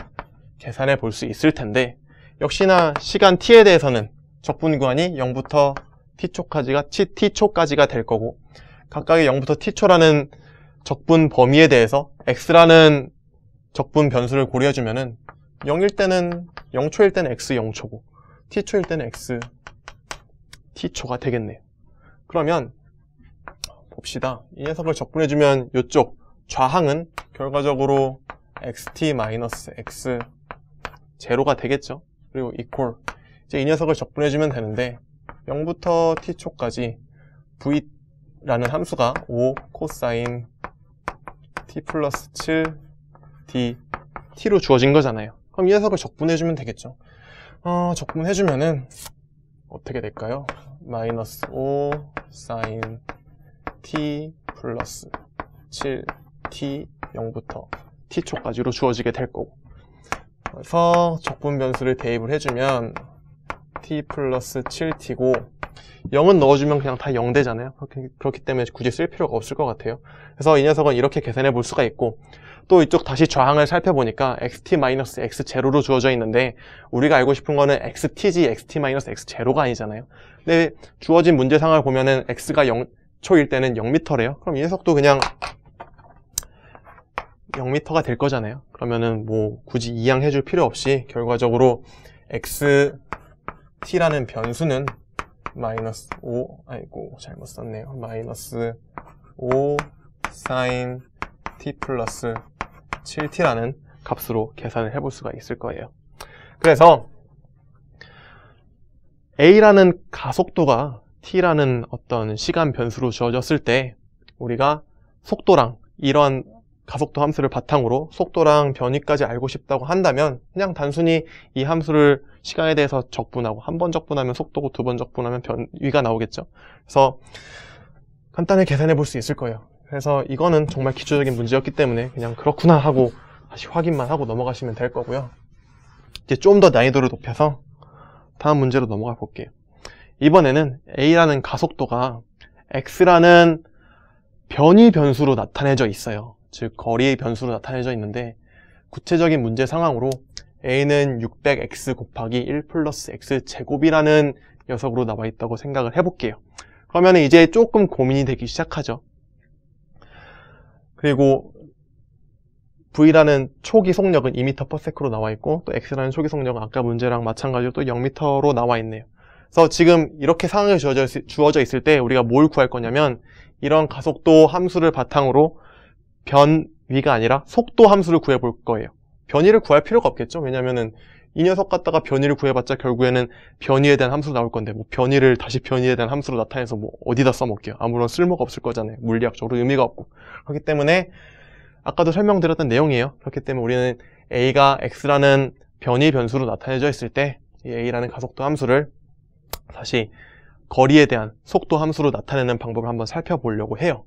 계산해 볼 수 있을 텐데, 역시나 시간 t에 대해서는 적분 구간이 0부터 t초까지가 될 거고, 각각의 0부터 t초라는 적분 범위에 대해서 x라는 적분 변수를 고려해주면은 0일 때는 0초일 때는 x 0초고 t초일 때는 x t초가 되겠네요. 그러면 봅시다. 이 녀석을 적분해주면 이쪽 좌항은 결과적으로 xt-x 제로가 되겠죠. 그리고 equal, 이제 이 녀석을 적분해주면 되는데 0부터 t초까지 v라는 함수가 5 코사인 t 플러스 7 d t로 주어진 거잖아요. 그럼 이 녀석을 적분해주면 되겠죠. 적분해주면은 어떻게 될까요? 마이너스 5 사인 t 플러스 7 t 0부터 t초까지로 주어지게 될 거고, 그래서 적분 변수를 대입을 해주면 t 플러스 7t고 0은 넣어주면 그냥 다 0 되잖아요. 그렇기 때문에 굳이 쓸 필요가 없을 것 같아요. 그래서 이 녀석은 이렇게 계산해 볼 수가 있고, 또 이쪽 다시 좌항을 살펴보니까 xt-x0로 주어져 있는데 우리가 알고 싶은 거는 xt지 xt-x0가 아니잖아요. 근데 주어진 문제상을 보면은 x가 0초일 때는 0m래요. 그럼 이 녀석도 그냥 0m가 될 거잖아요. 그러면은 뭐 굳이 이항해 줄 필요 없이 결과적으로 xt라는 변수는 마이너스 5, 아이고 잘못 썼네요. 마이너스 5 사인 t 플러스 7t라는 값으로 계산을 해볼 수가 있을 거예요. 그래서 a라는 가속도가 t라는 어떤 시간 변수로 주어졌을 때 우리가 속도랑 이런 가속도 함수를 바탕으로 속도랑 변위까지 알고 싶다고 한다면 그냥 단순히 이 함수를 시간에 대해서 적분하고, 한 번 적분하면 속도고 두 번 적분하면 변위가 나오겠죠. 그래서 간단히 계산해 볼 수 있을 거예요. 그래서 이거는 정말 기초적인 문제였기 때문에 그냥 그렇구나 하고 다시 확인만 하고 넘어가시면 될 거고요. 이제 좀 더 난이도를 높여서 다음 문제로 넘어가 볼게요. 이번에는 a라는 가속도가 x라는 변위 변수로 나타내져 있어요. 즉 거리 변수로 나타내져 있는데, 구체적인 문제 상황으로 a는 600x 곱하기 1 플러스 x 제곱이라는 녀석으로 나와 있다고 생각을 해볼게요. 그러면 이제 조금 고민이 되기 시작하죠. 그리고 v라는 초기 속력은 2m/s로 나와 있고, 또 x라는 초기 속력은 아까 문제랑 마찬가지로 또 0m로 나와 있네요. 그래서 지금 이렇게 상황이 주어져 있을 때 우리가 뭘 구할 거냐면, 이런 가속도 함수를 바탕으로 변위가 아니라 속도 함수를 구해볼 거예요. 변위를 구할 필요가 없겠죠. 왜냐면은 이 녀석 갖다가 변위를 구해봤자 결국에는 변위에 대한 함수로 나올 건데, 뭐 변위를 다시 변위에 대한 함수로 나타내서 뭐 어디다 써먹게요. 아무런 쓸모가 없을 거잖아요. 물리학적으로 의미가 없고. 그렇기 때문에 아까도 설명드렸던 내용이에요. 그렇기 때문에 우리는 a가 x라는 변위 변수로 나타내져 있을 때 이 a라는 가속도 함수를 다시 거리에 대한 속도 함수로 나타내는 방법을 한번 살펴보려고 해요.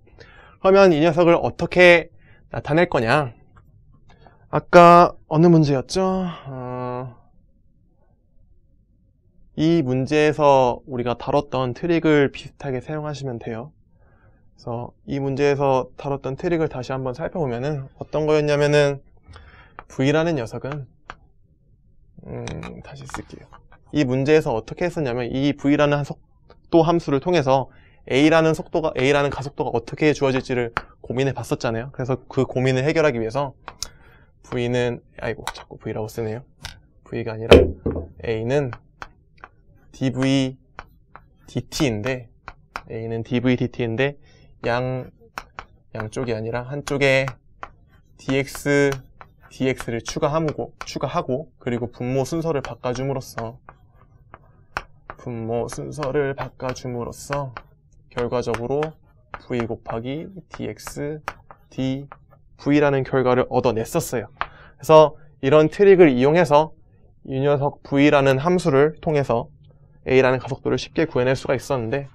그러면 이 녀석을 어떻게 나타낼 거냐? 아까 어느 문제였죠? 이 문제에서 우리가 다뤘던 트릭을 비슷하게 사용하시면 돼요. 그래서 이 문제에서 다뤘던 트릭을 다시 한번 살펴보면은 어떤 거였냐면은 v라는 녀석은 다시 쓸게요. 이 문제에서 어떻게 했었냐면, 이 v라는 속도 함수를 통해서 a라는 가속도가 어떻게 주어질지를 고민해 봤었잖아요. 그래서 그 고민을 해결하기 위해서 v는, 아이고 자꾸 v라고 쓰네요. v가 아니라 a는 dv dt인데, 양쪽이 아니라 한쪽에 dx를 추가하고 그리고 분모 순서를 바꿔줌으로써 결과적으로 v 곱하기 dx dv라는 결과를 얻어냈었어요. 그래서 이런 트릭을 이용해서 이 녀석 v라는 함수를 통해서 a라는 가속도를 쉽게 구해낼 수가 있었는데,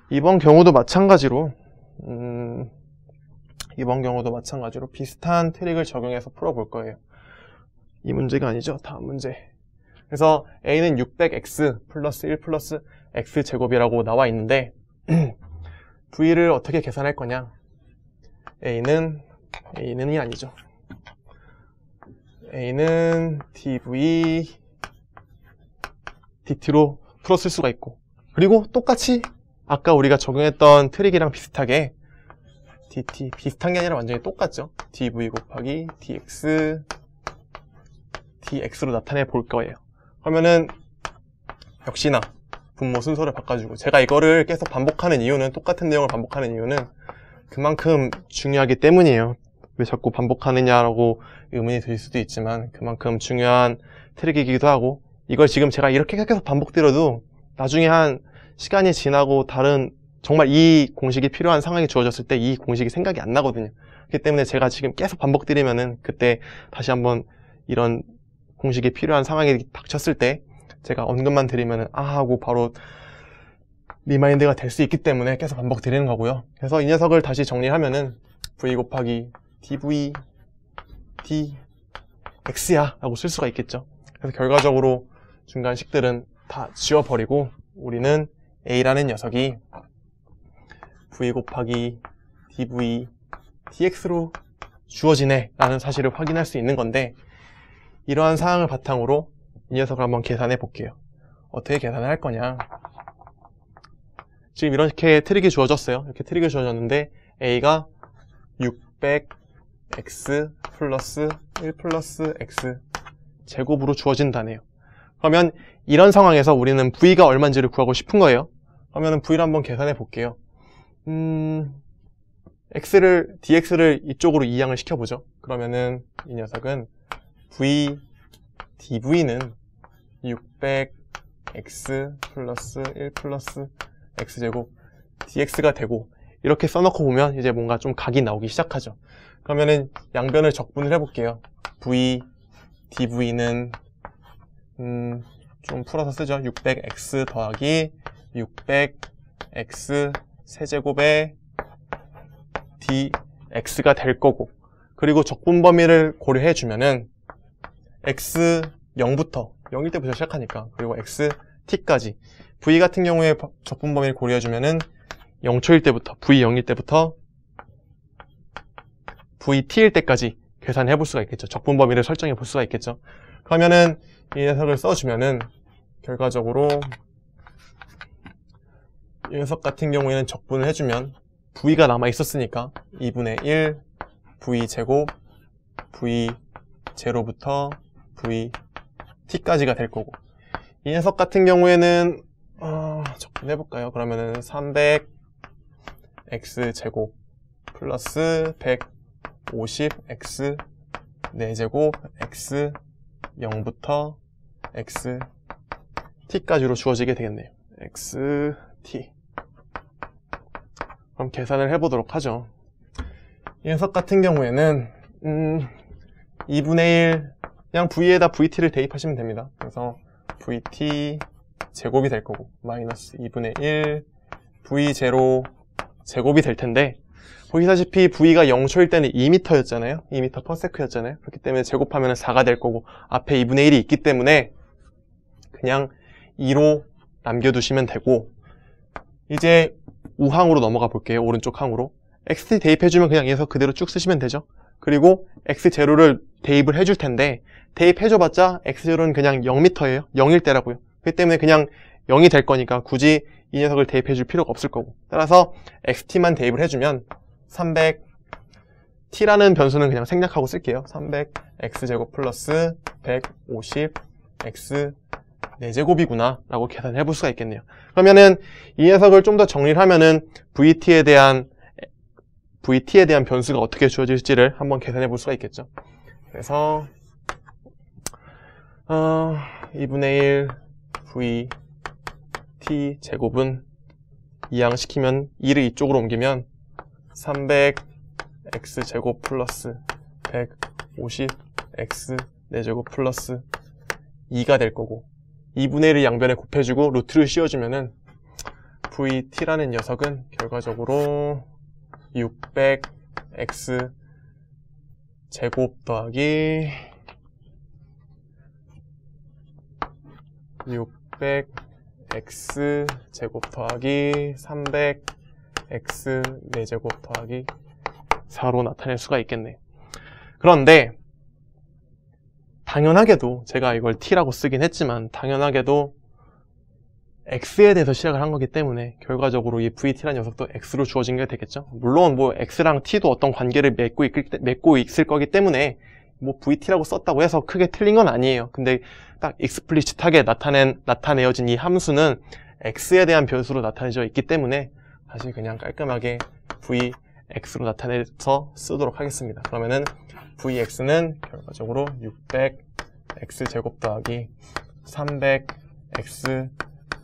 이번 경우도 마찬가지로 이번 경우도 마찬가지로 비슷한 트릭을 적용해서 풀어볼 거예요. 이 문제가 아니죠. 다음 문제. 그래서 a는 600x 플러스 1 플러스 x제곱이라고 나와 있는데 v를 어떻게 계산할 거냐. a는이 아니죠. a는 dv dt로 풀었을 수가 있고, 그리고 똑같이 아까 우리가 적용했던 트릭이랑 비슷하게 dt, 비슷한 게 아니라 완전히 똑같죠. dv 곱하기 dx로 나타내 볼 거예요. 그러면은 역시나 분모 순서를 바꿔주고, 제가 이거를 계속 반복하는 이유는, 똑같은 내용을 반복하는 이유는 그만큼 중요하기 때문이에요. 왜 자꾸 반복하느냐라고 의문이 들 수도 있지만 그만큼 중요한 트릭이기도 하고, 이걸 지금 제가 이렇게 계속 반복드려도 나중에 한 시간이 지나고 다른 정말 이 공식이 필요한 상황이 주어졌을 때 이 공식이 생각이 안 나거든요. 그렇기 때문에 제가 지금 계속 반복드리면은 그때 다시 한번 이런 공식이 필요한 상황이 닥쳤을 때 제가 언급만 드리면은 아 하고 바로 리마인드가 될 수 있기 때문에 계속 반복드리는 거고요. 그래서 이 녀석을 다시 정리하면은 v 곱하기 dv dx야 라고 쓸 수가 있겠죠. 그래서 결과적으로 중간식들은 다 지워버리고 우리는 a라는 녀석이 v 곱하기 dv dx로 주어지네 라는 사실을 확인할 수 있는 건데, 이러한 사항을 바탕으로 이 녀석을 한번 계산해 볼게요. 어떻게 계산을 할 거냐. 지금 이렇게 트릭이 주어졌어요. 이렇게 트릭이 주어졌는데 a가 600x 플러스 1 플러스 x 제곱으로 주어진다네요. 그러면 이런 상황에서 우리는 v가 얼마인지를 구하고 싶은 거예요. 그러면 v를 한번 계산해 볼게요. dx를 이쪽으로 이항을 시켜보죠. 그러면은 이 녀석은 dv는 600x 플러스 1 플러스 x제곱 dx가 되고, 이렇게 써놓고 보면 이제 뭔가 좀 각이 나오기 시작하죠. 그러면은 양변을 적분을 해볼게요. dv는 좀 풀어서 쓰죠. 600x 더하기 600x 세제곱의 dx가 될 거고, 그리고 적분 범위를 고려해 주면은 x 0부터 0일 때부터 시작하니까, 그리고 x t까지 v 같은 경우에 적분 범위를 고려해 주면은 0초일 때부터 v 0일 때부터 vt일 때까지 계산해 볼 수가 있겠죠. 적분 범위를 설정해 볼 수가 있겠죠. 그러면은 이 녀석을 써주면은 결과적으로 이 녀석 같은 경우에는 적분을 해주면 v가 남아 있었으니까 2분의 1 v제곱 v0부터 vt까지가 될 거고, 이 녀석 같은 경우에는 적분해볼까요? 그러면은 300x제곱 플러스 150x 4제곱 x 0부터 xt까지로 주어지게 되겠네요. xt. 그럼 계산을 해보도록 하죠. 이 녀석 같은 경우에는 2분의 1, 그냥 v에다 vt를 대입하시면 됩니다. 그래서 vt 제곱이 될 거고 마이너스 2분의 1 v0 제곱이 될 텐데, 보시다시피 v가 0초일 때는 2m였잖아요. 2m per sec였잖아요. 그렇기 때문에 제곱하면 4가 될 거고, 앞에 2분의 1이 있기 때문에 그냥 2로 남겨두시면 되고, 이제 우항으로 넘어가 볼게요. 오른쪽 항으로 xt 대입해주면 그냥 여기서 그대로 쭉 쓰시면 되죠. 그리고 x0를 대입을 해줄 텐데, 대입해줘봤자 x0는 그냥 0m예요. 0일 때라고요. 그렇기 때문에 그냥 0이 될 거니까 굳이 이 녀석을 대입해줄 필요가 없을 거고, 따라서 xt만 대입을 해주면 300t라는 변수는 그냥 생략하고 쓸게요. 300x제곱 플러스 150x 4제곱이구나 라고 계산해 볼 수가 있겠네요. 그러면은 이 녀석을 좀 더 정리를 하면은 vt에 대한 변수가 어떻게 주어질지를 한번 계산해 볼 수가 있겠죠. 그래서 2분의 1 vt 제곱은 이항시키면 2를 이쪽으로 옮기면 300x제곱 플러스 150x 4제곱 플러스 2가 될 거고, 2분의 1을 양변에 곱해주고 루트를 씌워주면은 vt라는 녀석은 결과적으로 600x 제곱 더하기 600x 제곱 더하기 300x 4제곱 더하기 4로 나타낼 수가 있겠네. 그런데 당연하게도 제가 이걸 t라고 쓰긴 했지만 당연하게도 x에 대해서 시작을 한 거기 때문에 결과적으로 이 vt라는 녀석도 x로 주어진 게 되겠죠. 물론 뭐 x랑 t도 어떤 관계를 맺고 있을 거기 때문에 뭐 vt라고 썼다고 해서 크게 틀린 건 아니에요. 근데 딱 익스플리시트하게 나타내어진 이 함수는 x에 대한 변수로 나타내져 있기 때문에 다시 그냥 깔끔하게 vx로 나타내서 쓰도록 하겠습니다. 그러면은 vx는 결과적으로 600x 제곱 더하기 300x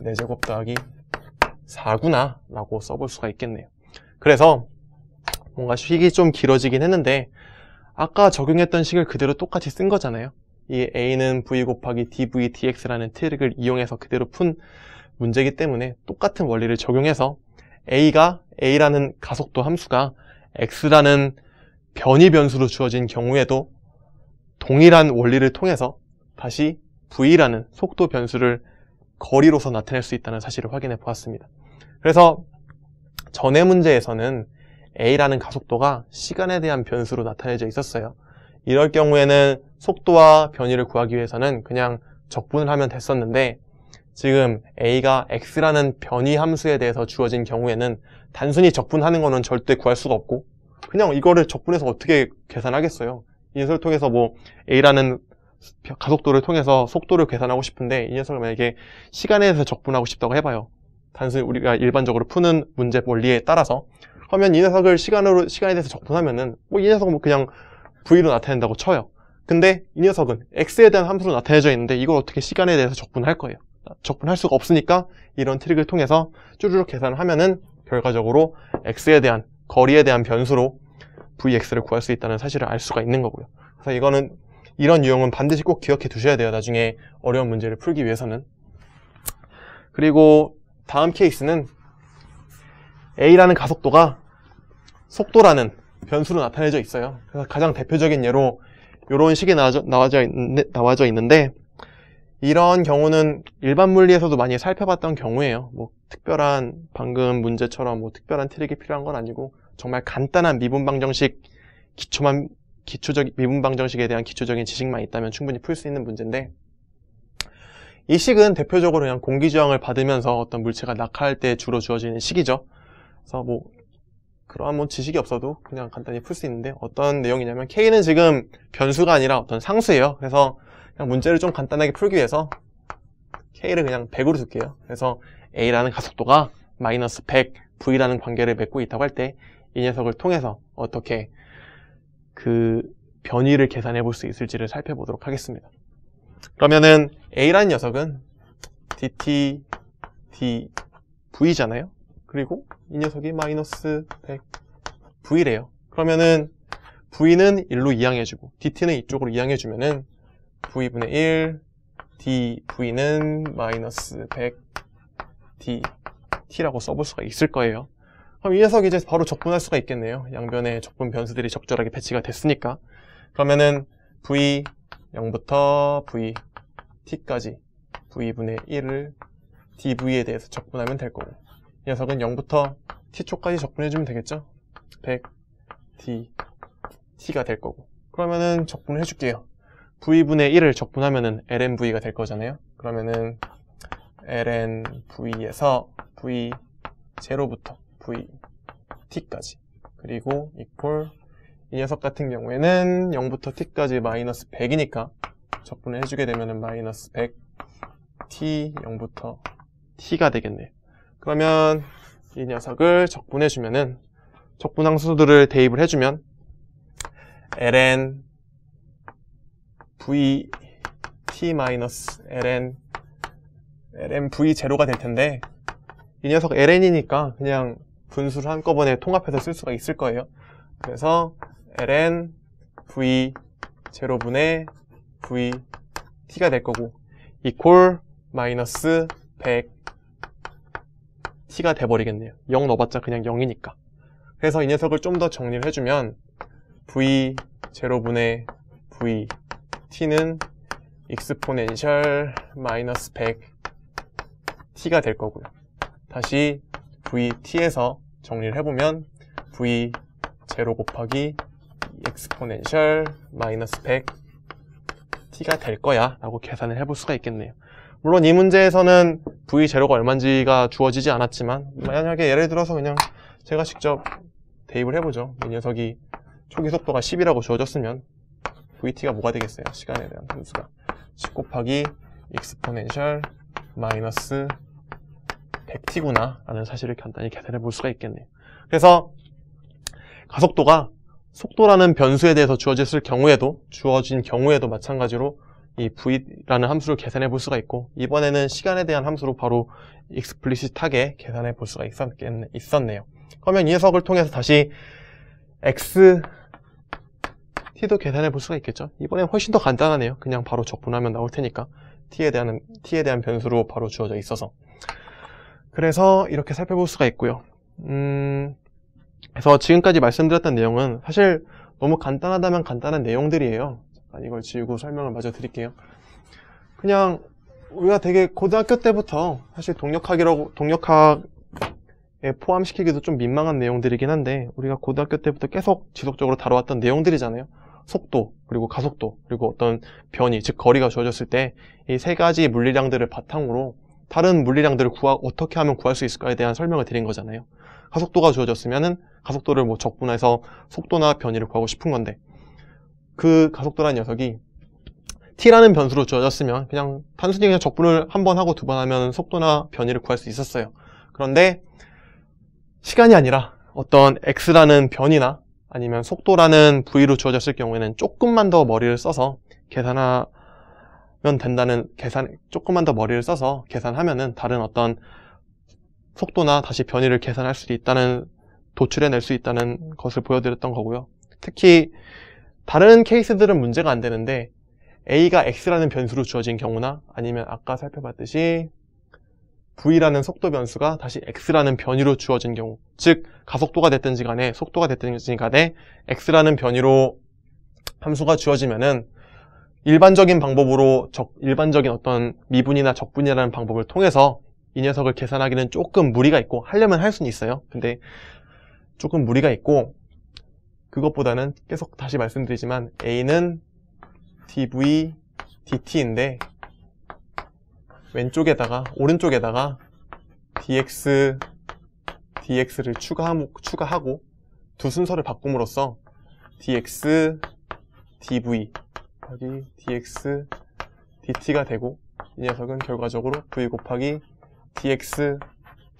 4제곱 더하기 4구나 라고 써볼 수가 있겠네요. 그래서 뭔가 식이 좀 길어지긴 했는데 아까 적용했던 식을 그대로 똑같이 쓴 거잖아요. 이 a는 v 곱하기 dv dx라는 트릭을 이용해서 그대로 푼 문제이기 때문에 똑같은 원리를 적용해서 a라는 가속도 함수가 x라는 변이 변수로 주어진 경우에도 동일한 원리를 통해서 다시 v라는 속도 변수를 거리로서 나타낼 수 있다는 사실을 확인해 보았습니다. 그래서 전의 문제에서는 a라는 가속도가 시간에 대한 변수로 나타내져 있었어요. 이럴 경우에는 속도와 변이를 구하기 위해서는 그냥 적분을 하면 됐었는데 지금 a가 x라는 변이 함수에 대해서 주어진 경우에는 단순히 적분하는 거는 절대 구할 수가 없고 그냥 이거를 적분해서 어떻게 계산하겠어요. 이 녀석을 통해서 뭐 a라는 가속도를 통해서 속도를 계산하고 싶은데 이 녀석을 만약에 시간에 대해서 적분하고 싶다고 해봐요. 단순히 우리가 일반적으로 푸는 문제 원리에 따라서 하면 이 녀석을 시간에 대해서 적분하면은 뭐 이 녀석은 뭐 그냥 v로 나타낸다고 쳐요. 근데 이 녀석은 x에 대한 함수로 나타내져 있는데 이걸 어떻게 시간에 대해서 적분할 거예요. 적분할 수가 없으니까 이런 트릭을 통해서 쭈르륵 계산을 하면은 결과적으로 x에 대한 거리에 대한 변수로 vx를 구할 수 있다는 사실을 알 수가 있는 거고요. 그래서 이런 유형은 반드시 꼭 기억해 두셔야 돼요. 나중에 어려운 문제를 풀기 위해서는. 그리고 다음 케이스는 a라는 가속도가 속도라는 변수로 나타내져 있어요. 그래서 가장 대표적인 예로 이런 식이 나와져 있는데 이런 경우는 일반 물리에서도 많이 살펴봤던 경우예요. 뭐 특별한 방금 문제처럼 뭐 특별한 트릭이 필요한 건 아니고 정말 간단한 미분방정식 미분방정식에 대한 기초적인 지식만 있다면 충분히 풀 수 있는 문제인데 이 식은 대표적으로 그냥 공기저항을 받으면서 어떤 물체가 낙하할 때 주로 주어지는 식이죠. 그래서 뭐 그러한 뭐 지식이 없어도 그냥 간단히 풀 수 있는데 어떤 내용이냐면 K는 지금 변수가 아니라 어떤 상수예요. 그래서 그냥 문제를 좀 간단하게 풀기 위해서 K를 그냥 100으로 둘게요. 그래서 A라는 가속도가 마이너스 100, V라는 관계를 맺고 있다고 할 때 이 녀석을 통해서 어떻게 그 변위를 계산해 볼 수 있을지를 살펴보도록 하겠습니다. 그러면은 A라는 녀석은 dt, dv잖아요. 그리고 이 녀석이 마이너스 100 v래요. 그러면은 v는 1로 이항해주고 dt는 이쪽으로 이항해주면은 v분의 1 dv는 마이너스 100 dt라고 써볼 수가 있을 거예요. 그럼 이 녀석이 이제 바로 적분할 수가 있겠네요. 양변에 적분 변수들이 적절하게 배치가 됐으니까. 그러면은 v 0부터 v t까지 v분의 1을 dv에 대해서 적분하면 될 거고 이 녀석은 0부터 t초까지 적분해주면 되겠죠? 100 t가 될 거고 그러면은 적분을 해줄게요. v분의 1을 적분하면은 lnv가 될 거잖아요. 그러면은 lnv에서 v 0부터 v t까지 그리고 이퀄 이 녀석 같은 경우에는 0부터 t까지 마이너스 100이니까 적분을 해주게 되면은 마이너스 100 t 0부터 t가 되겠네요. 그러면 이 녀석을 적분해주면은 적분항수들을 대입을 해주면 ln v t 마이너스 ln v0가 될 텐데 이 녀석 ln이니까 그냥 분수를 한꺼번에 통합해서 쓸 수가 있을 거예요. 그래서 ln v0분의 v t가 될 거고 이퀄 마이너스 100 t가 돼버리겠네요. 0 넣어봤자 그냥 0이니까. 그래서 이 녀석을 좀 더 정리를 해주면 v 제로분의 v t는 익스포넨셜 마이너스 100 t가 될 거고요. 다시 vt에서 정리를 해보면 v 제로 곱하기 익스포넨셜 마이너스 100 t가 될 거야 라고 계산을 해볼 수가 있겠네요. 물론 이 문제에서는 v 제로가 얼마인지가 주어지지 않았지만 만약에 예를 들어서 그냥 제가 직접 대입을 해보죠. 이 녀석이 초기 속도가 10이라고 주어졌으면 vt가 뭐가 되겠어요? 시간에 대한 분수가 10 곱하기 익스포넨셜 마이너스 100t구나 라는 사실을 간단히 계산해 볼 수가 있겠네요. 그래서 가속도가 속도라는 변수에 대해서 주어진 경우에도 마찬가지로 이 v라는 함수를 계산해 볼 수가 있고, 이번에는 시간에 대한 함수로 바로 익스플리시트하게 계산해 볼 수가 있었네요. 그러면 이 녀석을 통해서 다시 x t도 계산해 볼 수가 있겠죠. 이번엔 훨씬 더 간단하네요. 그냥 바로 적분하면 나올 테니까 t에 대한 변수로 바로 주어져 있어서. 그래서 이렇게 살펴볼 수가 있고요. 그래서 지금까지 말씀드렸던 내용은 사실 너무 간단하다면 간단한 내용들이에요. 잠깐 이걸 지우고 설명을 마저 드릴게요. 그냥 우리가 되게 고등학교 때부터 사실 동력학에 포함시키기도 좀 민망한 내용들이긴 한데, 우리가 고등학교 때부터 계속 지속적으로 다뤄왔던 내용들이잖아요. 속도, 그리고 가속도, 그리고 어떤 변이, 즉 거리가 주어졌을 때 이 세 가지 물리량들을 바탕으로 다른 물리량들을 어떻게 하면 구할 수 있을까에 대한 설명을 드린 거잖아요. 가속도가 주어졌으면은 가속도를 뭐 적분해서 속도나 변이를 구하고 싶은 건데, 그 가속도라는 녀석이 t라는 변수로 주어졌으면 그냥 단순히 그냥 적분을 한 번 하고 두 번 하면 속도나 변이를 구할 수 있었어요. 그런데 시간이 아니라 어떤 x라는 변이나 아니면 속도라는 v로 주어졌을 경우에는 조금만 더 머리를 써서 조금만 더 머리를 써서 계산하면은 다른 어떤 속도나 다시 변이를 계산할 수 있다는, 도출해낼 수 있다는 것을 보여드렸던 거고요. 특히 다른 케이스들은 문제가 안 되는데 a가 x라는 변수로 주어진 경우나 아니면 아까 살펴봤듯이 v라는 속도 변수가 다시 x라는 변이로 주어진 경우, 즉 가속도가 됐든지 간에 속도가 됐든지 간에 x라는 변이로 함수가 주어지면은 일반적인 어떤 미분이나 적분이라는 방법을 통해서 이 녀석을 계산하기는 조금 무리가 있고, 하려면 할 수는 있어요. 근데 조금 무리가 있고, 그것보다는 계속 다시 말씀드리지만 a는 dv dt인데 오른쪽에다가 dx를 추가하고 두 순서를 바꿈으로써 dx dv 곱하기 dx dt가 되고, 이 녀석은 결과적으로 v 곱하기 dx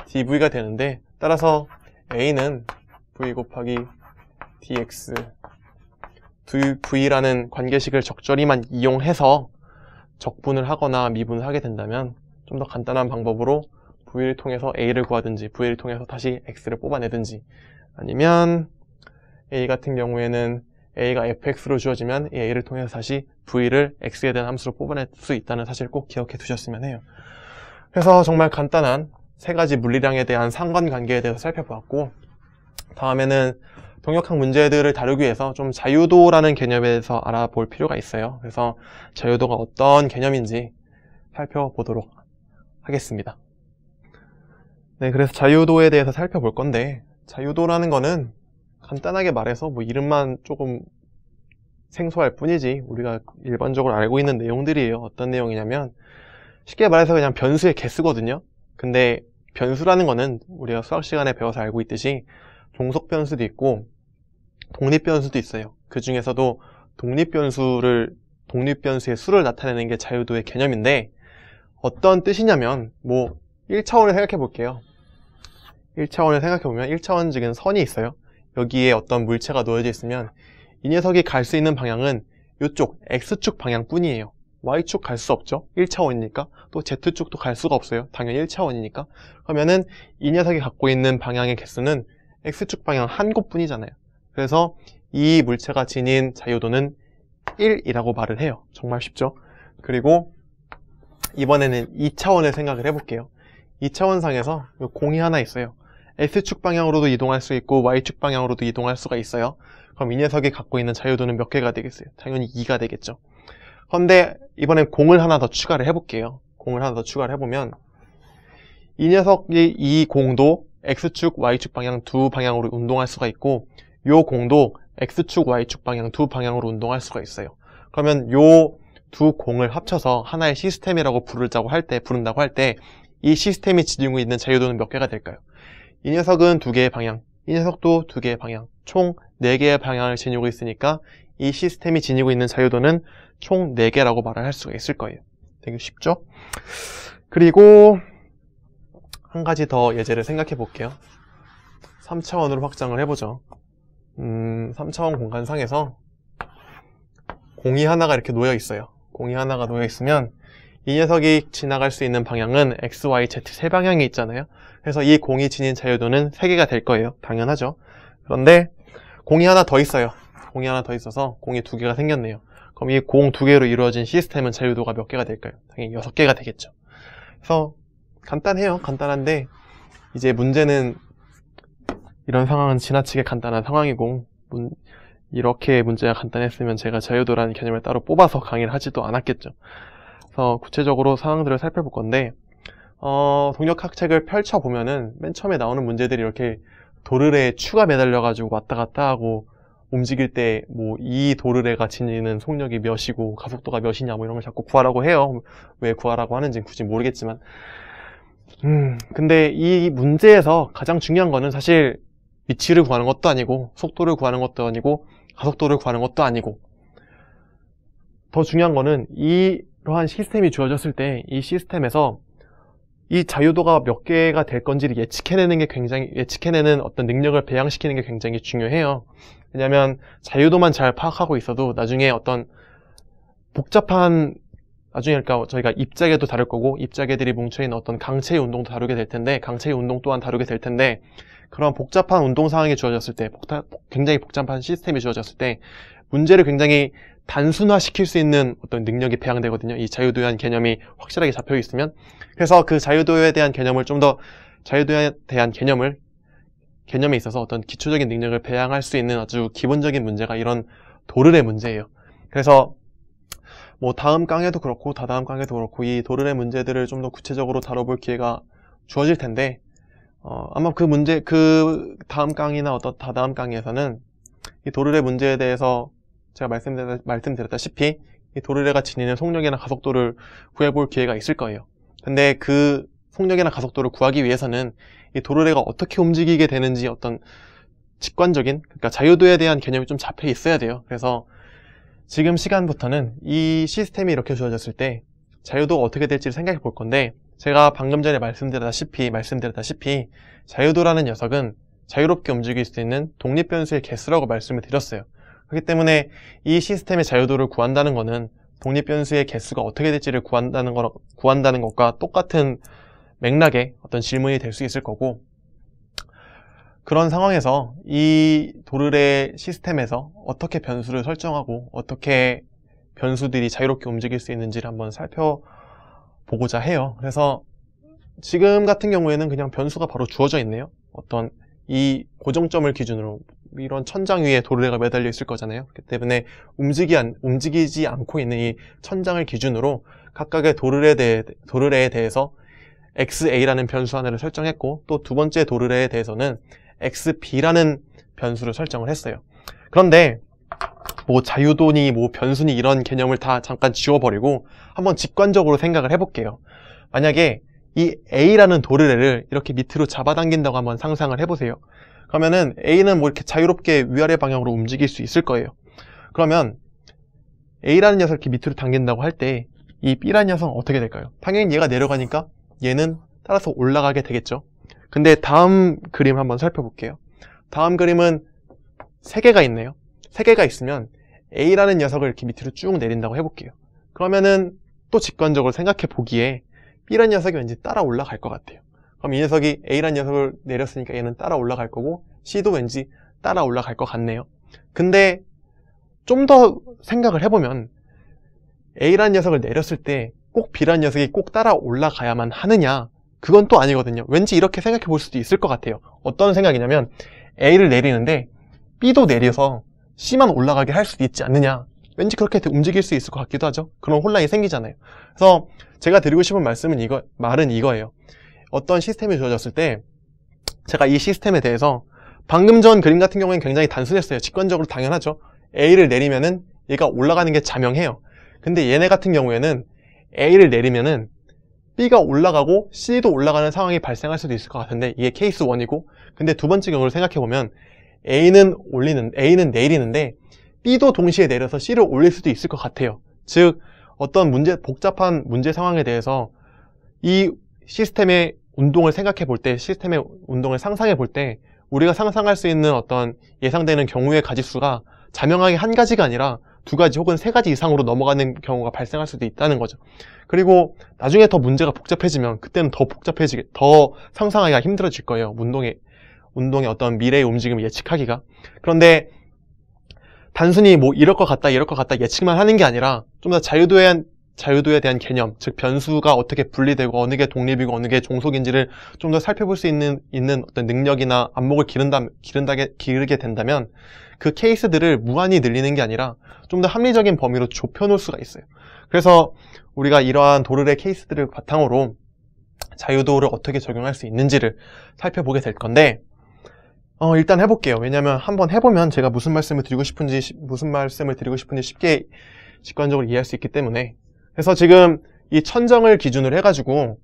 dv가 되는데, 따라서 a는 v 곱하기 dx v라는 관계식을 적절히만 이용해서 적분을 하거나 미분을 하게 된다면 좀 더 간단한 방법으로 v를 통해서 a를 구하든지 v를 통해서 다시 x를 뽑아내든지, 아니면 a 같은 경우에는 a가 fx로 주어지면 이 a를 통해서 다시 v를 x에 대한 함수로 뽑아낼 수 있다는 사실을 꼭 기억해 두셨으면 해요. 그래서 정말 간단한 세 가지 물리량에 대한 상관관계에 대해서 살펴보았고, 다음에는 동력학 문제들을 다루기 위해서 좀 자유도라는 개념에 대해서 알아볼 필요가 있어요. 그래서 자유도가 어떤 개념인지 살펴보도록 하겠습니다. 네, 그래서 자유도에 대해서 살펴볼 건데, 자유도라는 거는 간단하게 말해서 뭐 이름만 조금 생소할 뿐이지 우리가 일반적으로 알고 있는 내용들이에요. 어떤 내용이냐면, 쉽게 말해서 그냥 변수의 개수거든요. 근데 변수라는 거는 우리가 수학 시간에 배워서 알고 있듯이 종속 변수도 있고 독립 변수도 있어요. 그 중에서도 독립 변수의 수를 나타내는 게 자유도의 개념인데, 어떤 뜻이냐면, 뭐 1차원을 생각해 볼게요. 1차원을 생각해 보면 1차원직은 선이 있어요. 여기에 어떤 물체가 놓여져 있으면 이 녀석이 갈 수 있는 방향은 이쪽 x축 방향뿐이에요. y축 갈 수 없죠. 1차원이니까. 또 z축도 갈 수가 없어요. 당연히 1차원이니까. 그러면은 이 녀석이 갖고 있는 방향의 개수는 x축 방향 한 곳뿐이잖아요. 그래서 이 물체가 지닌 자유도는 1이라고 말을 해요. 정말 쉽죠? 그리고 이번에는 2차원을 생각을 해볼게요. 2차원상에서 공이 하나 있어요. X축 방향으로도 이동할 수 있고 Y축 방향으로도 이동할 수가 있어요. 그럼 이 녀석이 갖고 있는 자유도는 몇 개가 되겠어요? 당연히 2가 되겠죠. 그런데 이번엔 공을 하나 더 추가를 해볼게요. 공을 하나 더 추가를 해보면 이 녀석이 이 공도 X축, Y축 방향 두 방향으로 운동할 수가 있고 이 공도 X축, Y축 방향 두 방향으로 운동할 수가 있어요. 그러면 이 두 공을 합쳐서 하나의 시스템이라고 부른다고 할 때 이 시스템이 지니고 있는 자유도는 몇 개가 될까요? 이 녀석은 2개의 방향, 이 녀석도 2개의 방향, 총 4개의 방향을 지니고 있으니까 이 시스템이 지니고 있는 자유도는 총 4개라고 말을 할 수가 있을 거예요. 되게 쉽죠? 그리고 한 가지 더 예제를 생각해 볼게요. 3차원으로 확장을 해보죠. 3차원 공간상에서 공이 하나가 이렇게 놓여 있어요. 공이 하나가 놓여 있으면 이 녀석이 지나갈 수 있는 방향은 X, Y, Z 세 방향이 있잖아요. 그래서 이 공이 지닌 자유도는 3개가 될 거예요. 당연하죠. 그런데 공이 하나 더 있어요. 공이 하나 더 있어서 공이 2개가 생겼네요. 그럼 이 공 2개로 이루어진 시스템은 자유도가 몇 개가 될까요? 당연히 6개가 되겠죠. 그래서 간단해요. 간단한데 이제 문제는 이런 상황은 지나치게 간단한 상황이고 이렇게 문제가 간단했으면 제가 자유도라는 개념을 따로 뽑아서 강의를 하지도 않았겠죠. 그래서 구체적으로 상황들을 살펴볼 건데 동력학책을 펼쳐보면은 맨 처음에 나오는 문제들이 이렇게 도르래에 추가 매달려가지고 왔다 갔다 하고 움직일 때 뭐 이 도르래가 지니는 속력이 몇이고 가속도가 몇이냐 뭐 이런 걸 자꾸 구하라고 해요. 왜 구하라고 하는지는 굳이 모르겠지만 근데 이 문제에서 가장 중요한 거는 사실 위치를 구하는 것도 아니고 속도를 구하는 것도 아니고 가속도를 구하는 것도 아니고 더 중요한 거는 이러한 시스템이 주어졌을 때 이 시스템에서 이 자유도가 몇 개가 될 건지를 예측해내는 어떤 능력을 배양시키는 게 굉장히 중요해요. 왜냐하면 자유도만 잘 파악하고 있어도 나중에 어떤 복잡한 그러니까 저희가 입자계도 다룰 거고 입자계들이 뭉쳐있는 어떤 강체의 운동도 다루게 될 텐데 강체의 운동 또한 다루게 될 텐데 그런 복잡한 운동 상황이 주어졌을 때 굉장히 복잡한 시스템이 주어졌을 때 문제를 굉장히 단순화시킬 수 있는 어떤 능력이 배양되거든요. 이 자유도에 대한 개념이 확실하게 잡혀 있으면. 그래서 그 자유도에 대한 개념을 좀 더 자유도에 대한 개념에 있어서 어떤 기초적인 능력을 배양할 수 있는 아주 기본적인 문제가 이런 도르래 문제예요. 그래서 뭐 다음 강의도 그렇고 다다음 강의도 그렇고 이 도르래 문제들을 좀 더 구체적으로 다뤄볼 기회가 주어질 텐데 아마 그 다음 강의나 어떤 다다음 강의에서는 이 도르래 문제에 대해서 제가 말씀드렸다시피 이 도르래가 지니는 속력이나 가속도를 구해볼 기회가 있을 거예요. 근데 그 속력이나 가속도를 구하기 위해서는 이 도르래가 어떻게 움직이게 되는지 어떤 직관적인, 그러니까 자유도에 대한 개념이 좀 잡혀 있어야 돼요. 그래서 지금 시간부터는 이 시스템이 이렇게 주어졌을 때 자유도가 어떻게 될지를 생각해 볼 건데 제가 방금 전에 말씀드렸다시피 자유도라는 녀석은 자유롭게 움직일 수 있는 독립변수의 개수라고 말씀을 드렸어요. 그렇기 때문에 이 시스템의 자유도를 구한다는 것은 독립변수의 개수가 어떻게 될지를 구한다는 것과 똑같은 맥락의 어떤 질문이 될 수 있을 거고 그런 상황에서 이 도르래 시스템에서 어떻게 변수를 설정하고 어떻게 변수들이 자유롭게 움직일 수 있는지를 한번 살펴보고자 해요. 그래서 지금 같은 경우에는 그냥 변수가 바로 주어져 있네요. 어떤 이 고정점을 기준으로 이런 천장 위에 도르래가 매달려 있을 거잖아요. 그렇기 때문에 움직이지 않고 있는 이 천장을 기준으로 각각의 도르래에 대해서 XA라는 변수 하나를 설정했고 또 두 번째 도르래에 대해서는 XB라는 변수를 설정을 했어요. 그런데 뭐 자유도니 뭐 변수니 이런 개념을 다 잠깐 지워버리고 한번 직관적으로 생각을 해볼게요. 만약에 이 A라는 도르래를 이렇게 밑으로 잡아당긴다고 한번 상상을 해보세요. 그러면은 A는 뭐 이렇게 자유롭게 위아래 방향으로 움직일 수 있을 거예요. 그러면 A라는 녀석을 이렇게 밑으로 당긴다고 할 때 이 B라는 녀석은 어떻게 될까요? 당연히 얘가 내려가니까 얘는 따라서 올라가게 되겠죠. 근데 다음 그림 한번 살펴볼게요. 다음 그림은 3개가 있네요. 3개가 있으면 A라는 녀석을 이렇게 밑으로 쭉 내린다고 해볼게요. 그러면은 또 직관적으로 생각해 보기에 B라는 녀석이 왠지 따라 올라갈 것 같아요. 그럼 이 녀석이 A라는 녀석을 내렸으니까 얘는 따라 올라갈 거고 C도 왠지 따라 올라갈 것 같네요. 근데 좀 더 생각을 해보면 A라는 녀석을 내렸을 때 꼭 B라는 녀석이 꼭 따라 올라가야만 하느냐 그건 또 아니거든요. 왠지 이렇게 생각해 볼 수도 있을 것 같아요. 어떤 생각이냐면 A를 내리는데 B도 내려서 C만 올라가게 할 수도 있지 않느냐. 왠지 그렇게 움직일 수 있을 것 같기도 하죠. 그런 혼란이 생기잖아요. 그래서 제가 드리고 싶은 말은 이거예요. 어떤 시스템이 주어졌을 때 제가 이 시스템에 대해서 방금 전 그림 같은 경우에는 굉장히 단순했어요. 직관적으로 당연하죠. A를 내리면은 얘가 올라가는 게 자명해요. 근데 얘네 같은 경우에는 A를 내리면은 B가 올라가고 C도 올라가는 상황이 발생할 수도 있을 것 같은데 이게 케이스 1이고, 근데 두 번째 경우를 생각해보면 A는 내리는데 B도 동시에 내려서 C를 올릴 수도 있을 것 같아요. 즉 어떤 복잡한 문제 상황에 대해서 이 시스템의 운동을 생각해 볼 때, 시스템의 운동을 상상해 볼 때 우리가 상상할 수 있는 어떤 예상되는 경우의 가지수가 자명하게 한 가지가 아니라 두 가지 혹은 세 가지 이상으로 넘어가는 경우가 발생할 수도 있다는 거죠. 그리고 나중에 더 문제가 복잡해지면 그때는 더 상상하기가 힘들어질 거예요. 운동의 어떤 미래의 움직임을 예측하기가. 그런데 단순히 뭐 이럴 것 같다 예측만 하는 게 아니라 좀 더 자유도에 대한 개념, 즉 변수가 어떻게 분리되고 어느 게 독립이고 어느 게 종속인지를 좀 더 살펴볼 수 있는 어떤 능력이나 안목을 기르게 된다면 그 케이스들을 무한히 늘리는 게 아니라 좀 더 합리적인 범위로 좁혀놓을 수가 있어요. 그래서 우리가 이러한 도르래 케이스들을 바탕으로 자유도를 어떻게 적용할 수 있는지를 살펴보게 될 건데, 일단 해볼게요. 왜냐면 한번 해보면 제가 무슨 말씀을 드리고 싶은지 쉽게 직관적으로 이해할 수 있기 때문에. 그래서 지금 이 천정을 기준으로 해가지고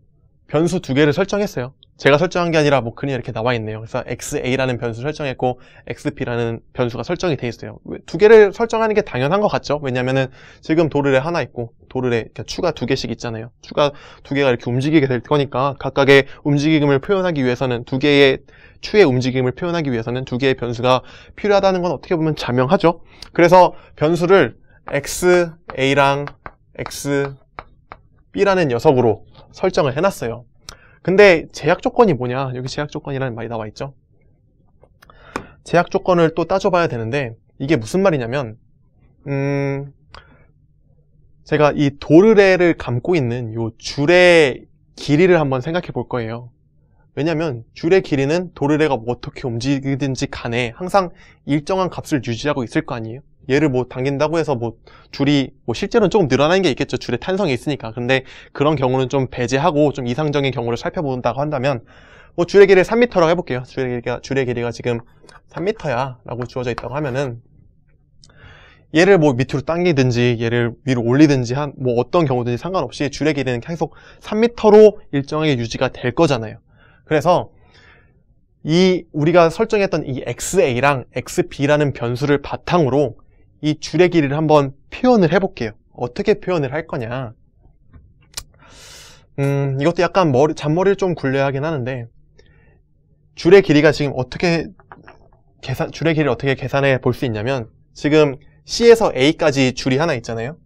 변수 두 개를 설정했어요. 제가 설정한 게 아니라 뭐 그냥 이렇게 나와 있네요. 그래서 XA라는 변수 설정했고 XB라는 변수가 설정이 돼 있어요. 두 개를 설정하는 게 당연한 것 같죠? 왜냐면은 지금 도르래 하나 있고 그러니까 추가 두 개씩 있잖아요. 추가 두 개가 이렇게 움직이게 될 거니까 각각의 움직임을 표현하기 위해서는 두 개의 추의 움직임을 표현하기 위해서는 두 개의 변수가 필요하다는 건 어떻게 보면 자명하죠? 그래서 변수를 XA랑 XB라는 녀석으로 설정을 해놨어요. 근데 제약 조건이 뭐냐? 여기 제약 조건이라는 말이 나와 있죠. 제약 조건을 또 따져봐야 되는데 이게 무슨 말이냐면 제가 이 도르래를 감고 있는 요 줄의 길이를 한번 생각해 볼 거예요. 왜냐면 줄의 길이는 도르래가 어떻게 움직이든지 간에 항상 일정한 값을 유지하고 있을 거 아니에요. 얘를 뭐 당긴다고 해서 뭐 줄이 실제로는 조금 늘어나는 게 있겠죠. 줄에 탄성이 있으니까. 근데 그런 경우는 좀 배제하고 좀 이상적인 경우를 살펴본다고 한다면 뭐 줄의 길이를 3m라고 해볼게요. 줄의 길이가 지금 3m야 라고 주어져 있다고 하면은 얘를 뭐 밑으로 당기든지 얘를 위로 올리든지 뭐 어떤 경우든지 상관없이 줄의 길이는 계속 3m로 일정하게 유지가 될 거잖아요. 그래서 우리가 설정했던 이 XA랑 XB라는 변수를 바탕으로 이 줄의 길이를 한번 표현을 해볼게요. 어떻게 표현을 할 거냐. 이것도 약간 잔머리를 좀 굴려야 하긴 하는데, 줄의 길이가 지금 줄의 길이를 어떻게 계산해 볼 수 있냐면, 지금 C에서 A까지 줄이 하나 있잖아요.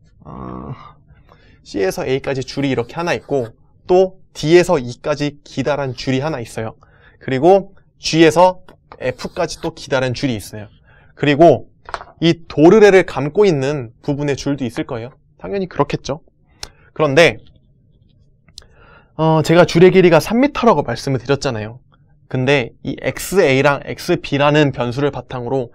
C에서 A까지 줄이 이렇게 하나 있고, 또 D에서 E까지 기다란 줄이 하나 있어요. 그리고 G에서 F까지 또 기다란 줄이 있어요. 그리고 이 도르래를 감고 있는 부분의 줄도 있을 거예요. 당연히 그렇겠죠. 그런데 제가 줄의 길이가 3m라고 말씀을 드렸잖아요. 근데 이 XA랑 XB라는 변수를 바탕으로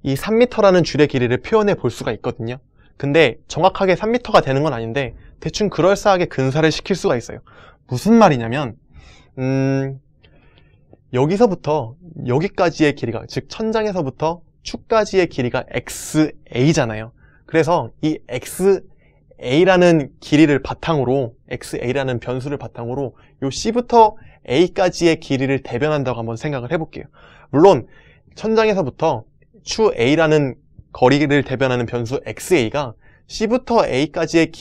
이 3m라는 줄의 길이를 표현해 볼 수가 있거든요. 근데 정확하게 3m가 되는 건 아닌데 대충 그럴싸하게 근사를 시킬 수가 있어요. 무슨 말이냐면 여기서부터 여기까지의 길이가, 즉 천장에서부터 축까지의 길이가 XA잖아요. 그래서 이 XA라는 길이를 바탕으로, XA라는 변수를 바탕으로 요 C부터 A까지의 길이를 대변한다고 한번 생각을 해볼게요. 물론 천장에서부터 추 A라는 거리를 대변하는 변수 XA가 C부터 A까지의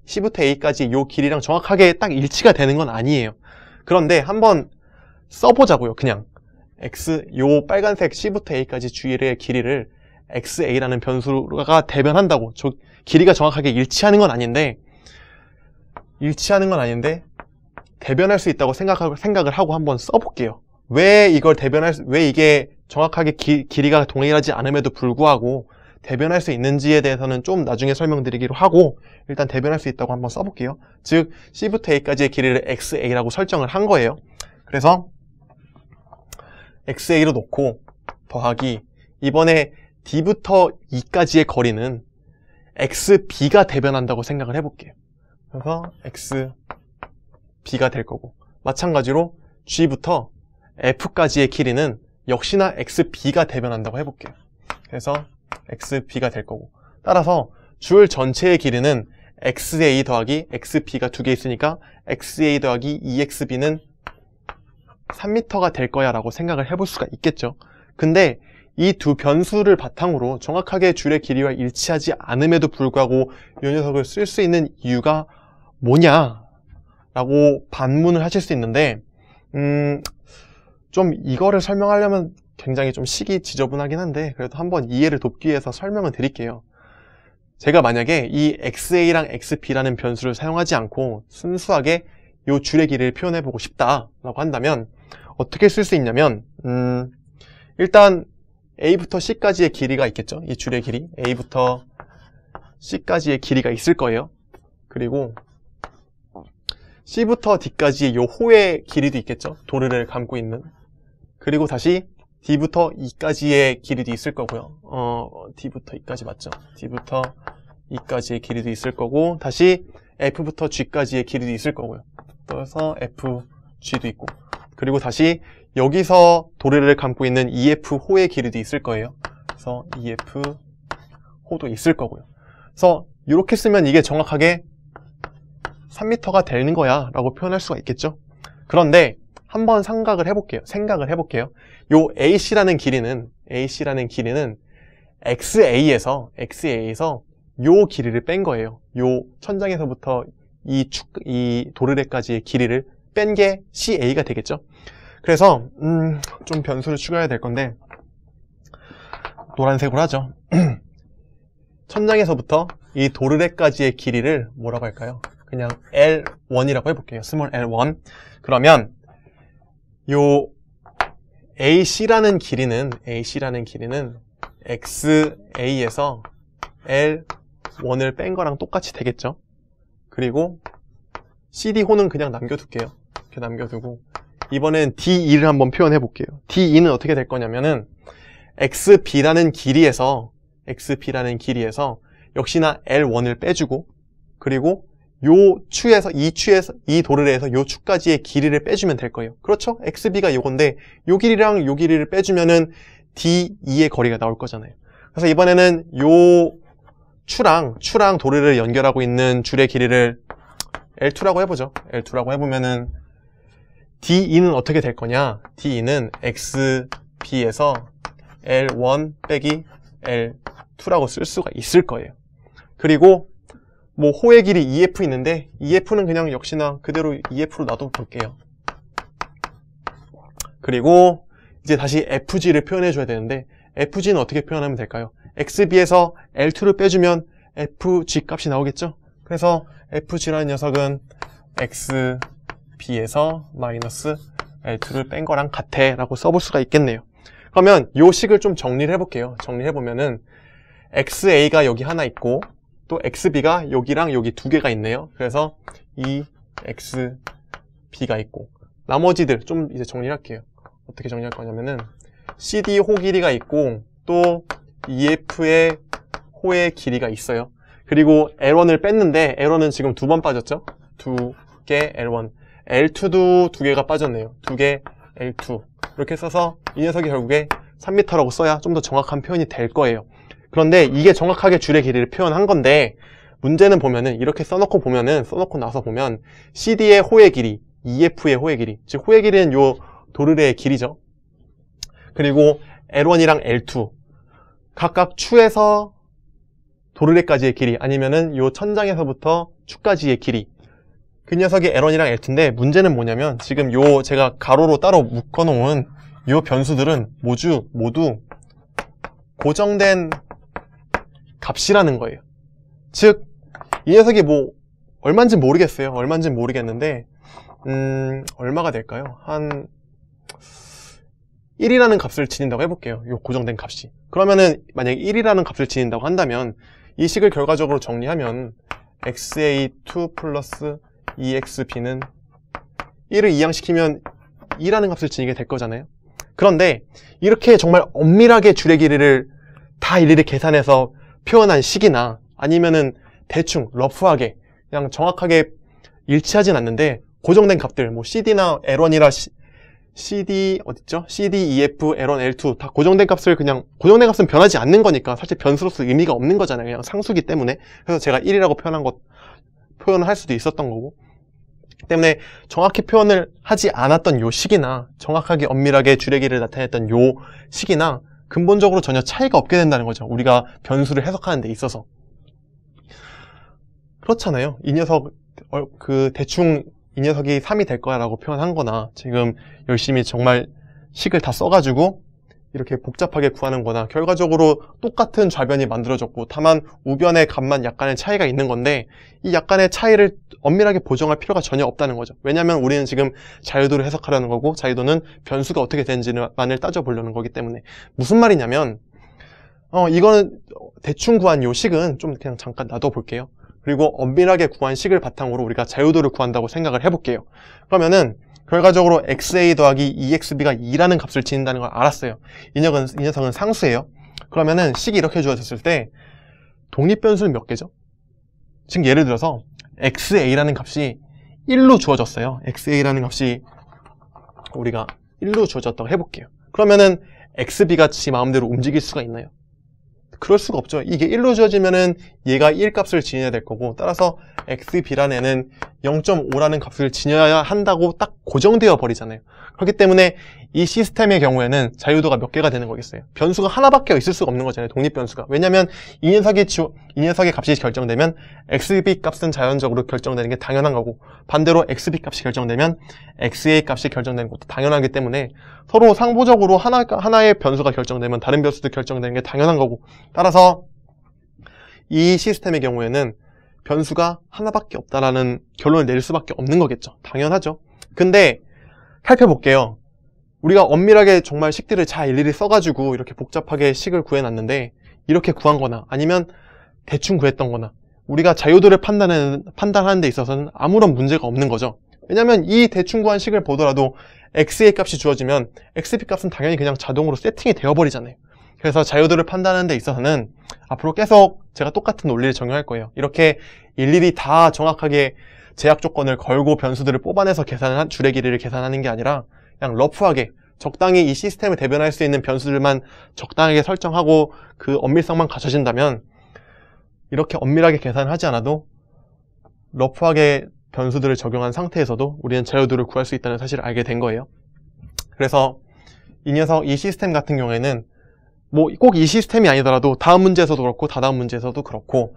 C부터 A까지 요 길이랑 정확하게 딱 일치가 되는 건 아니에요. 그런데 한번 써보자고요. 그냥 요 빨간색 C부터 A까지 줄의 길이를 XA라는 변수가 대변한다고. 길이가 정확하게 일치하는 건 아닌데 대변할 수 있다고 생각을 하고 한번 써볼게요. 왜 이게 정확하게 길이가 동일하지 않음에도 불구하고 대변할 수 있는지에 대해서는 좀 나중에 설명드리기로 하고, 일단 대변할 수 있다고 한번 써볼게요. 즉 C부터 A까지의 길이를 XA라고 설정을 한 거예요. 그래서 XA로 놓고 더하기, 이번에 D부터 E까지의 거리는 XB가 대변한다고 생각을 해볼게요. 그래서 XB가 될 거고, 마찬가지로 G부터 F까지의 길이는 역시나 XB가 대변한다고 해볼게요. 그래서 XB가 될 거고, 따라서 줄 전체의 길이는 XA 더하기 XB가 두 개 있으니까 XA 더하기 EXB는 3m가 될 거야 라고 생각을 해볼 수가 있겠죠. 근데 이 두 변수를 바탕으로 정확하게 줄의 길이와 일치하지 않음에도 불구하고 이 녀석을 쓸 수 있는 이유가 뭐냐 라고 반문을 하실 수 있는데, 좀 이거를 설명하려면 굉장히 좀 식이 지저분하긴 한데 그래도 한번 이해를 돕기 위해서 설명을 드릴게요. 제가 만약에 이 XA랑 XB라는 변수를 사용하지 않고 순수하게 이 줄의 길이를 표현해보고 싶다라고 한다면 어떻게 쓸 수 있냐면, 일단 A부터 C까지의 길이가 있겠죠. 이 줄의 길이 A부터 C까지의 길이가 있을 거예요. 그리고 C부터 D까지의 요 호의 길이도 있겠죠. 도르를 감고 있는. 그리고 다시 D부터 E까지의 길이도 있을 거고요. D부터 E까지 맞죠? D부터 E까지의 길이도 있을 거고, 다시 F부터 G까지의 길이도 있을 거고요. 그래서 FG도 있고, 그리고 다시 여기서 도르를 감고 있는 EF 호의 길이도 있을 거예요. 그래서 EF 호도 있을 거고요. 그래서 이렇게 쓰면 이게 정확하게 3m가 되는 거야 라고 표현할 수가 있겠죠. 그런데 한번 생각을 해볼게요. 요 AC라는 길이는 XA에서 요 길이를 뺀 거예요. 요 천장에서부터 이 도르래까지의 길이를 뺀 게 CA가 되겠죠. 그래서 좀 변수를 추가해야 될 건데 노란색으로 하죠. 천장에서부터 이 도르래까지의 길이를 뭐라고 할까요? 그냥 L1이라고 해볼게요. 스몰 L1. 그러면 요 AC라는 길이는 XA에서 L1을 뺀 거랑 똑같이 되겠죠. 그리고 CD호는 그냥 남겨둘게요. 이렇게 남겨두고, 이번엔 D2를 한번 표현해 볼게요. D2는 어떻게 될 거냐면은 XB라는 길이에서 역시나 L1을 빼주고, 그리고 이 도르래에서 요 추까지의 길이를 빼주면 될 거예요. 그렇죠? XB가 요건데 요 길이랑 요 길이를 빼주면은 D2의 거리가 나올 거잖아요. 그래서 이번에는 요 추랑 도르래를 연결하고 있는 줄의 길이를 L2라고 해보죠. L2라고 해보면은 D2는 어떻게 될 거냐? D2는 XB에서 L1 빼기 L2라고 쓸 수가 있을 거예요. 그리고 뭐 호의 길이 EF 있는데 EF는 그냥 역시나 그대로 EF로 놔둬볼게요. 그리고 이제 다시 FG를 표현해 줘야 되는데 FG는 어떻게 표현하면 될까요? XB에서 L2를 빼주면 FG 값이 나오겠죠? 그래서 FG라는 녀석은 XB에서 마이너스 L2를 뺀 거랑 같아 라고 써볼 수가 있겠네요. 그러면 요 식을 좀 정리를 해볼게요. 정리해보면은 XA가 여기 하나 있고 또 XB가 여기랑 여기 두 개가 있네요. 그래서 이 XB가 있고, 나머지들 좀 이제 정리를 할게요. 어떻게 정리할 거냐면은 CD 호 길이가 있고 또 EF의 호의 길이가 있어요. 그리고 L1을 뺐는데 L1은 지금 두 번 빠졌죠? 두 개 L1, L2도 두 개가 빠졌네요. 두 개 L2. 이렇게 써서 이 녀석이 결국에 3m라고 써야 좀 더 정확한 표현이 될 거예요. 그런데 이게 정확하게 줄의 길이를 표현한 건데, 문제는 보면은 이렇게 써놓고 나서 보면 CD의 호의 길이, EF의 호의 길이, 즉 호의 길이는 요 도르래의 길이죠. 그리고 L1이랑 L2 각각 추에서 도르래까지의 길이, 아니면은 요 천장에서부터 추까지의 길이, 그 녀석이 L1이랑 L2인데, 문제는 뭐냐면 지금 요 제가 가로로 따로 묶어놓은 요 변수들은 모두 고정된 값이라는 거예요. 즉, 이 녀석이 뭐 얼마인지 모르겠는데 얼마가 될까요? 한 1이라는 값을 지닌다고 해볼게요. 요 고정된 값이. 그러면은 만약에 1이라는 값을 지닌다고 한다면 이 식을 결과적으로 정리하면 xa2 플러스 2xb는 1을 이항시키면 2라는 값을 지니게 될 거잖아요. 그런데 이렇게 정말 엄밀하게 줄의 길이를 다 일일이 계산해서 표현한 식이나 아니면은 대충 러프하게 그냥 정확하게 일치하진 않는데 고정된 값들 뭐 CD나 L1이라 CD 어딨죠? CD, EF, L1, L2 다 고정된 값을 그냥 고정된 값은 변하지 않는 거니까 사실 변수로서 의미가 없는 거잖아요. 그냥 상수기 때문에. 그래서 제가 1이라고 표현을 할 수도 있었던 거고 때문에 정확히 표현을 하지 않았던 요 식이나 정확하게 엄밀하게 줄의 길이를 나타냈던 요 식이나 근본적으로 전혀 차이가 없게 된다는 거죠. 우리가 변수를 해석하는 데 있어서. 그렇잖아요. 이 녀석 대충 이 녀석이 3이 될 거야 라고 표현한 거나 지금 열심히 정말 식을 다 써가지고 이렇게 복잡하게 구하는 거나 결과적으로 똑같은 좌변이 만들어졌고 다만 우변의 값만 약간의 차이가 있는 건데 이 약간의 차이를 엄밀하게 보정할 필요가 전혀 없다는 거죠. 왜냐하면 우리는 지금 자유도를 해석하려는 거고 자유도는 변수가 어떻게 되는지만을 따져보려는 거기 때문에 무슨 말이냐면 이거는 대충 구한 요 식은 좀 그냥 잠깐 놔둬볼게요. 그리고 엄밀하게 구한 식을 바탕으로 우리가 자유도를 구한다고 생각을 해볼게요. 그러면은 결과적으로 xa 더하기 2xb가 2라는 값을 지닌다는 걸 알았어요. 이 녀석은 상수예요. 그러면은 식이 이렇게 주어졌을 때 독립변수는 몇 개죠? 지금 예를 들어서 xa라는 값이 1로 주어졌어요. xa라는 값이 우리가 1로 주어졌다고 해볼게요. 그러면은 xb가 지 마음대로 움직일 수가 있나요? 그럴 수가 없죠. 이게 1로 주어지면은 얘가 1값을 지녀야 될 거고 따라서 xb라는 애는 0.5라는 값을 지녀야 한다고 딱 고정되어 버리잖아요. 그렇기 때문에 이 시스템의 경우에는 자유도가 몇 개가 되는 거겠어요? 변수가 하나밖에 있을 수가 없는 거잖아요. 독립변수가. 왜냐면 이 녀석의 값이 결정되면 xb 값은 자연적으로 결정되는 게 당연한 거고 반대로 xb 값이 결정되면 xa 값이 결정되는 것도 당연하기 때문에 서로 상보적으로 하나의 변수가 결정되면 다른 변수도 결정되는 게 당연한 거고 따라서 이 시스템의 경우에는 변수가 하나밖에 없다라는 결론을 내릴 수밖에 없는 거겠죠. 당연하죠. 근데 살펴볼게요. 우리가 엄밀하게 정말 식들을 잘 일일이 써가지고 이렇게 복잡하게 식을 구해놨는데 이렇게 구한 거나 아니면 대충 구했던 거나 우리가 자유도를 판단하는 데 있어서는 아무런 문제가 없는 거죠. 왜냐면 이 대충 구한 식을 보더라도 xa 값이 주어지면 xb 값은 당연히 그냥 자동으로 세팅이 되어버리잖아요. 그래서 자유도를 판단하는 데 있어서는 앞으로 계속 제가 똑같은 논리를 적용할 거예요. 이렇게 일일이 다 정확하게 제약 조건을 걸고 변수들을 뽑아내서 줄의 길이를 계산하는 게 아니라 그냥 러프하게 적당히 이 시스템을 대변할 수 있는 변수들만 적당하게 설정하고 그 엄밀성만 갖춰진다면 이렇게 엄밀하게 계산하지 않아도 러프하게 변수들을 적용한 상태에서도 우리는 자유도를 구할 수 있다는 사실을 알게 된 거예요. 그래서 이 시스템 같은 경우에는 뭐 꼭 이 시스템이 아니더라도 다음 문제에서도 그렇고 다다음 문제에서도 그렇고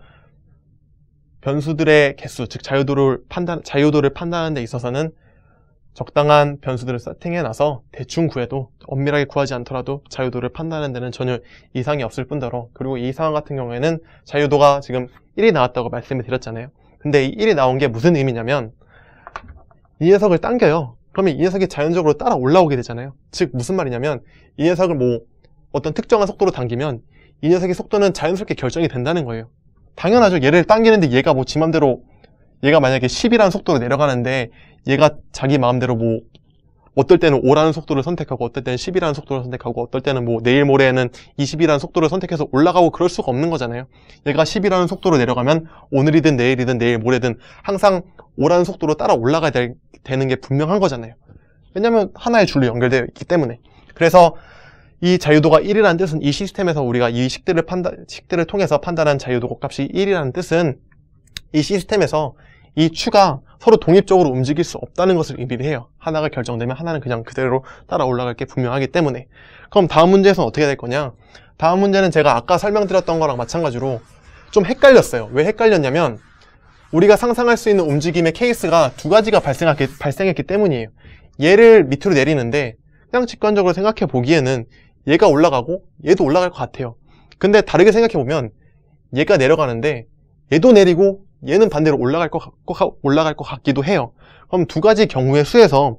변수들의 개수, 즉 자유도를 판단하는 데 있어서는 적당한 변수들을 세팅해놔서 대충 구해도 엄밀하게 구하지 않더라도 자유도를 판단하는 데는 전혀 이상이 없을 뿐더러 그리고 이 상황 같은 경우에는 자유도가 지금 1이 나왔다고 말씀을 드렸잖아요. 근데 이 1이 나온 게 무슨 의미냐면 이 녀석을 당겨요. 그러면 이 녀석이 자연적으로 따라 올라오게 되잖아요. 즉 무슨 말이냐면 이 녀석을 뭐 어떤 특정한 속도로 당기면 이 녀석의 속도는 자연스럽게 결정이 된다는 거예요. 당연하죠. 얘를 당기는데 얘가 뭐 지 맘대로 얘가 만약에 10이라는 속도로 내려가는데 얘가 자기 마음대로 뭐 어떨 때는 5라는 속도를 선택하고 어떨 때는 10이라는 속도를 선택하고 어떨 때는 뭐 내일 모레는 20이라는 속도를 선택해서 올라가고 그럴 수가 없는 거잖아요. 얘가 10이라는 속도로 내려가면 오늘이든 내일이든 내일 모레든 항상 5라는 속도로 따라 올라가야 되는 게 분명한 거잖아요. 왜냐면 하나의 줄로 연결되어 있기 때문에. 그래서 이 자유도가 1이라는 뜻은 이 시스템에서 우리가 이 식들을 통해서 판단한 자유도 값이 1이라는 뜻은 이 시스템에서 이 추가 서로 독립적으로 움직일 수 없다는 것을 의미를 해요. 하나가 결정되면 하나는 그냥 그대로 따라 올라갈 게 분명하기 때문에. 그럼 다음 문제에서는 어떻게 될 거냐? 다음 문제는 제가 아까 설명드렸던 거랑 마찬가지로 좀 헷갈렸어요. 왜 헷갈렸냐면 우리가 상상할 수 있는 움직임의 케이스가 두 가지가 발생했기 때문이에요. 얘를 밑으로 내리는데 그냥 직관적으로 생각해 보기에는 얘가 올라가고 얘도 올라갈 것 같아요. 근데 다르게 생각해 보면 얘가 내려가는데 얘도 내리고 얘는 반대로 올라갈 것 같기도 해요. 그럼 두 가지 경우의 수에서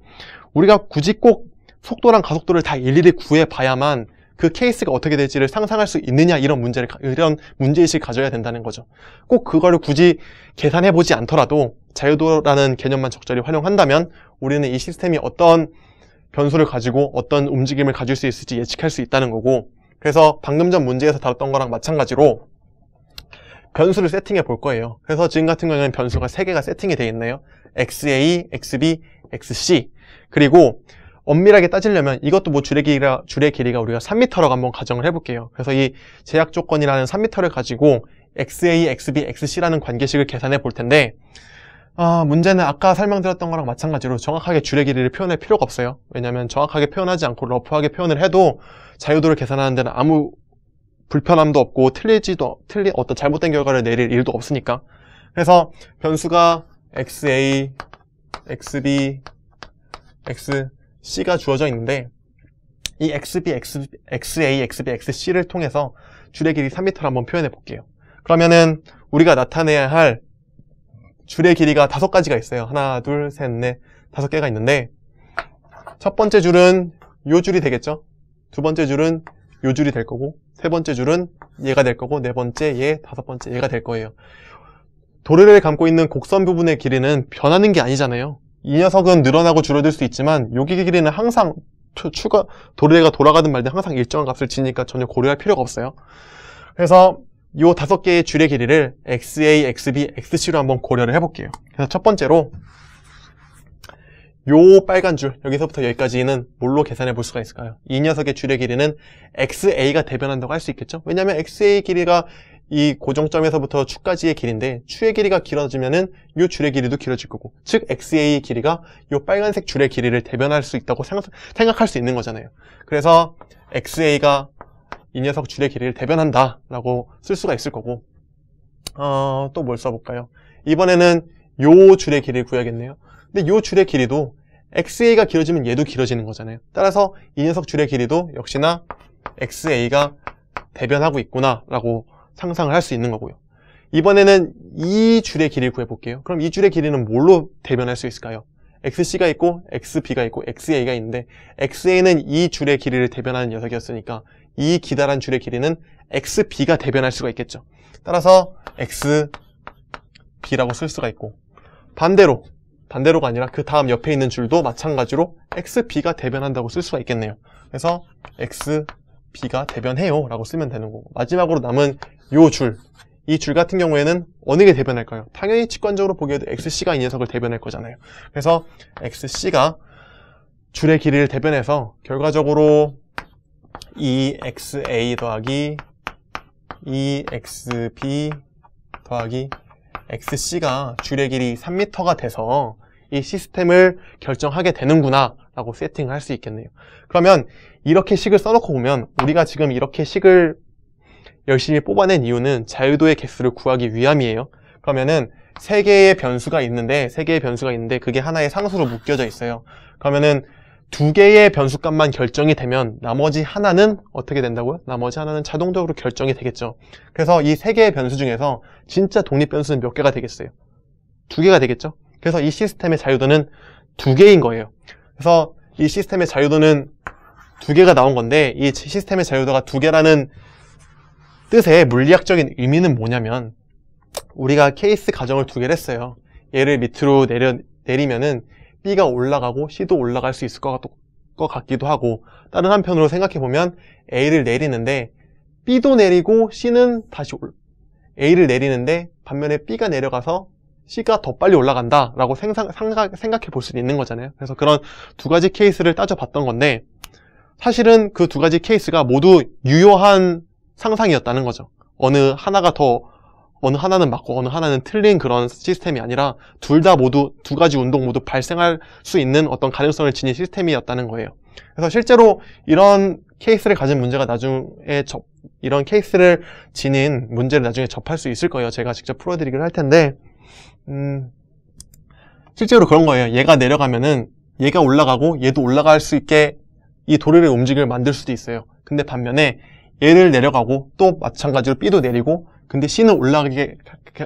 우리가 굳이 꼭 속도랑 가속도를 다 일일이 구해봐야만 그 케이스가 어떻게 될지를 상상할 수 있느냐, 이런 문제의식을 가져야 된다는 거죠. 꼭 그걸 굳이 계산해보지 않더라도 자유도라는 개념만 적절히 활용한다면 우리는 이 시스템이 어떤 변수를 가지고 어떤 움직임을 가질 수 있을지 예측할 수 있다는 거고, 그래서 방금 전 문제에서 다뤘던 거랑 마찬가지로 변수를 세팅해 볼 거예요. 그래서 지금 같은 경우에는 변수가 3개가 세팅이 되어 있네요. XA, XB, XC. 그리고 엄밀하게 따지려면 이것도 뭐 줄의 길이가 우리가 3m라고 한번 가정을 해볼게요. 그래서 이 제약 조건이라는 3m를 가지고 XA, XB, XC라는 관계식을 계산해 볼 텐데, 문제는 아까 설명드렸던 거랑 마찬가지로 정확하게 줄의 길이를 표현할 필요가 없어요. 왜냐하면 정확하게 표현하지 않고 러프하게 표현을 해도 자유도를 계산하는 데는 아무 불편함도 없고 어떤 잘못된 결과를 내릴 일도 없으니까. 그래서 변수가 XA, XB, XC가 주어져 있는데, 이 XA, XB, XC를 통해서 줄의 길이 3m를 한번 표현해 볼게요. 그러면은 우리가 나타내야 할 줄의 길이가 5가지가 있어요. 하나, 둘, 셋, 넷, 5개가 있는데, 첫 번째 줄은 요 줄이 되겠죠. 두 번째 줄은 요 줄이 될 거고, 세 번째 줄은 얘가 될 거고, 네 번째 얘, 다섯 번째 얘가 될 거예요. 도래를 감고 있는 곡선 부분의 길이는 변하는 게 아니잖아요. 이 녀석은 늘어나고 줄어들 수 있지만 여기 길이는 항상 도래가 돌아가든 말든 항상 일정한 값을 지니까 전혀 고려할 필요가 없어요. 그래서 요 5개의 줄의 길이를 XA, XB, XC로 한번 고려를 해볼게요. 그래서 첫 번째로 요 빨간 줄, 여기서부터 여기까지는 뭘로 계산해 볼 수가 있을까요? 이 녀석의 줄의 길이는 XA가 대변한다고 할 수 있겠죠? 왜냐하면 XA 길이가 이 고정점에서부터 추까지의 길인데, 추의 길이가 길어지면은 요 줄의 길이도 길어질 거고, 즉 XA 길이가 요 빨간색 줄의 길이를 대변할 수 있다고 생각할 수 있는 거잖아요. 그래서 XA가 이 녀석 줄의 길이를 대변한다 라고 쓸 수가 있을 거고, 또 뭘 써볼까요? 이번에는 요 줄의 길이를 구해야겠네요. 근데 요 줄의 길이도 XA가 길어지면 얘도 길어지는 거잖아요. 따라서 이 녀석 줄의 길이도 역시나 XA가 대변하고 있구나 라고 상상을 할 수 있는 거고요. 이번에는 이 줄의 길이를 구해볼게요. 그럼 이 줄의 길이는 뭘로 대변할 수 있을까요? XC가 있고 XB가 있고 XA가 있는데, XA는 이 줄의 길이를 대변하는 녀석이었으니까 이 기다란 줄의 길이는 XB가 대변할 수가 있겠죠. 따라서 XB라고 쓸 수가 있고, 반대로가 아니라 그 다음 옆에 있는 줄도 마찬가지로 XB가 대변한다고 쓸 수가 있겠네요. 그래서 XB가 대변해요 라고 쓰면 되는 거고, 마지막으로 남은 요 줄, 이 줄 같은 경우에는 어느 게 대변할까요? 당연히 직관적으로 보기에도 XC가 이 녀석을 대변할 거잖아요. 그래서 XC가 줄의 길이를 대변해서 결과적으로 EXA 더하기 EXB 더하기 XC가 줄의 길이 3m가 돼서 이 시스템을 결정하게 되는구나 라고 세팅을 할 수 있겠네요. 그러면 이렇게 식을 써놓고 보면, 우리가 지금 이렇게 식을 열심히 뽑아낸 이유는 자유도의 개수를 구하기 위함이에요. 그러면은 3개의 변수가 있는데 그게 하나의 상수로 묶여져 있어요. 그러면은 2개의 변수값만 결정이 되면 나머지 하나는 어떻게 된다고요? 나머지 하나는 자동적으로 결정이 되겠죠. 그래서 이 3개의 변수 중에서 진짜 독립 변수는 몇 개가 되겠어요? 2개가 되겠죠. 그래서 이 시스템의 자유도는 2개인 거예요. 그래서 이 시스템의 자유도는 2개가 나온 건데, 이 시스템의 자유도가 2개라는 뜻의 물리학적인 의미는 뭐냐면, 우리가 케이스 가정을 2개를 했어요. 얘를 밑으로 내리면은 B가 올라가고 C도 올라갈 수 있을 것 같기도 하고, 다른 한편으로 생각해보면 A를 내리는데 B도 내리고 C는 다시 A를 내리는데 반면에 B가 내려가서 C가 더 빨리 올라간다 라고 생각해 볼 수 있는 거잖아요. 그래서 그런 2가지 케이스를 따져봤던 건데, 사실은 그 2가지 케이스가 모두 유효한 상상이었다는 거죠. 어느 하나는 맞고 어느 하나는 틀린 그런 시스템이 아니라 둘 다 모두 2가지 운동 모두 발생할 수 있는 어떤 가능성을 지닌 시스템이었다는 거예요. 그래서 실제로 이런 케이스를 가진 문제가 이런 케이스를 지닌 문제를 나중에 접할 수 있을 거예요. 제가 직접 풀어드리긴 할 텐데, 실제로 그런 거예요. 얘가 내려가면은 얘가 올라가고 얘도 올라갈 수 있게 이 도래의 움직임을 만들 수도 있어요. 근데 반면에 얘를 내려가고 또 마찬가지로 B도 내리고, 근데 C는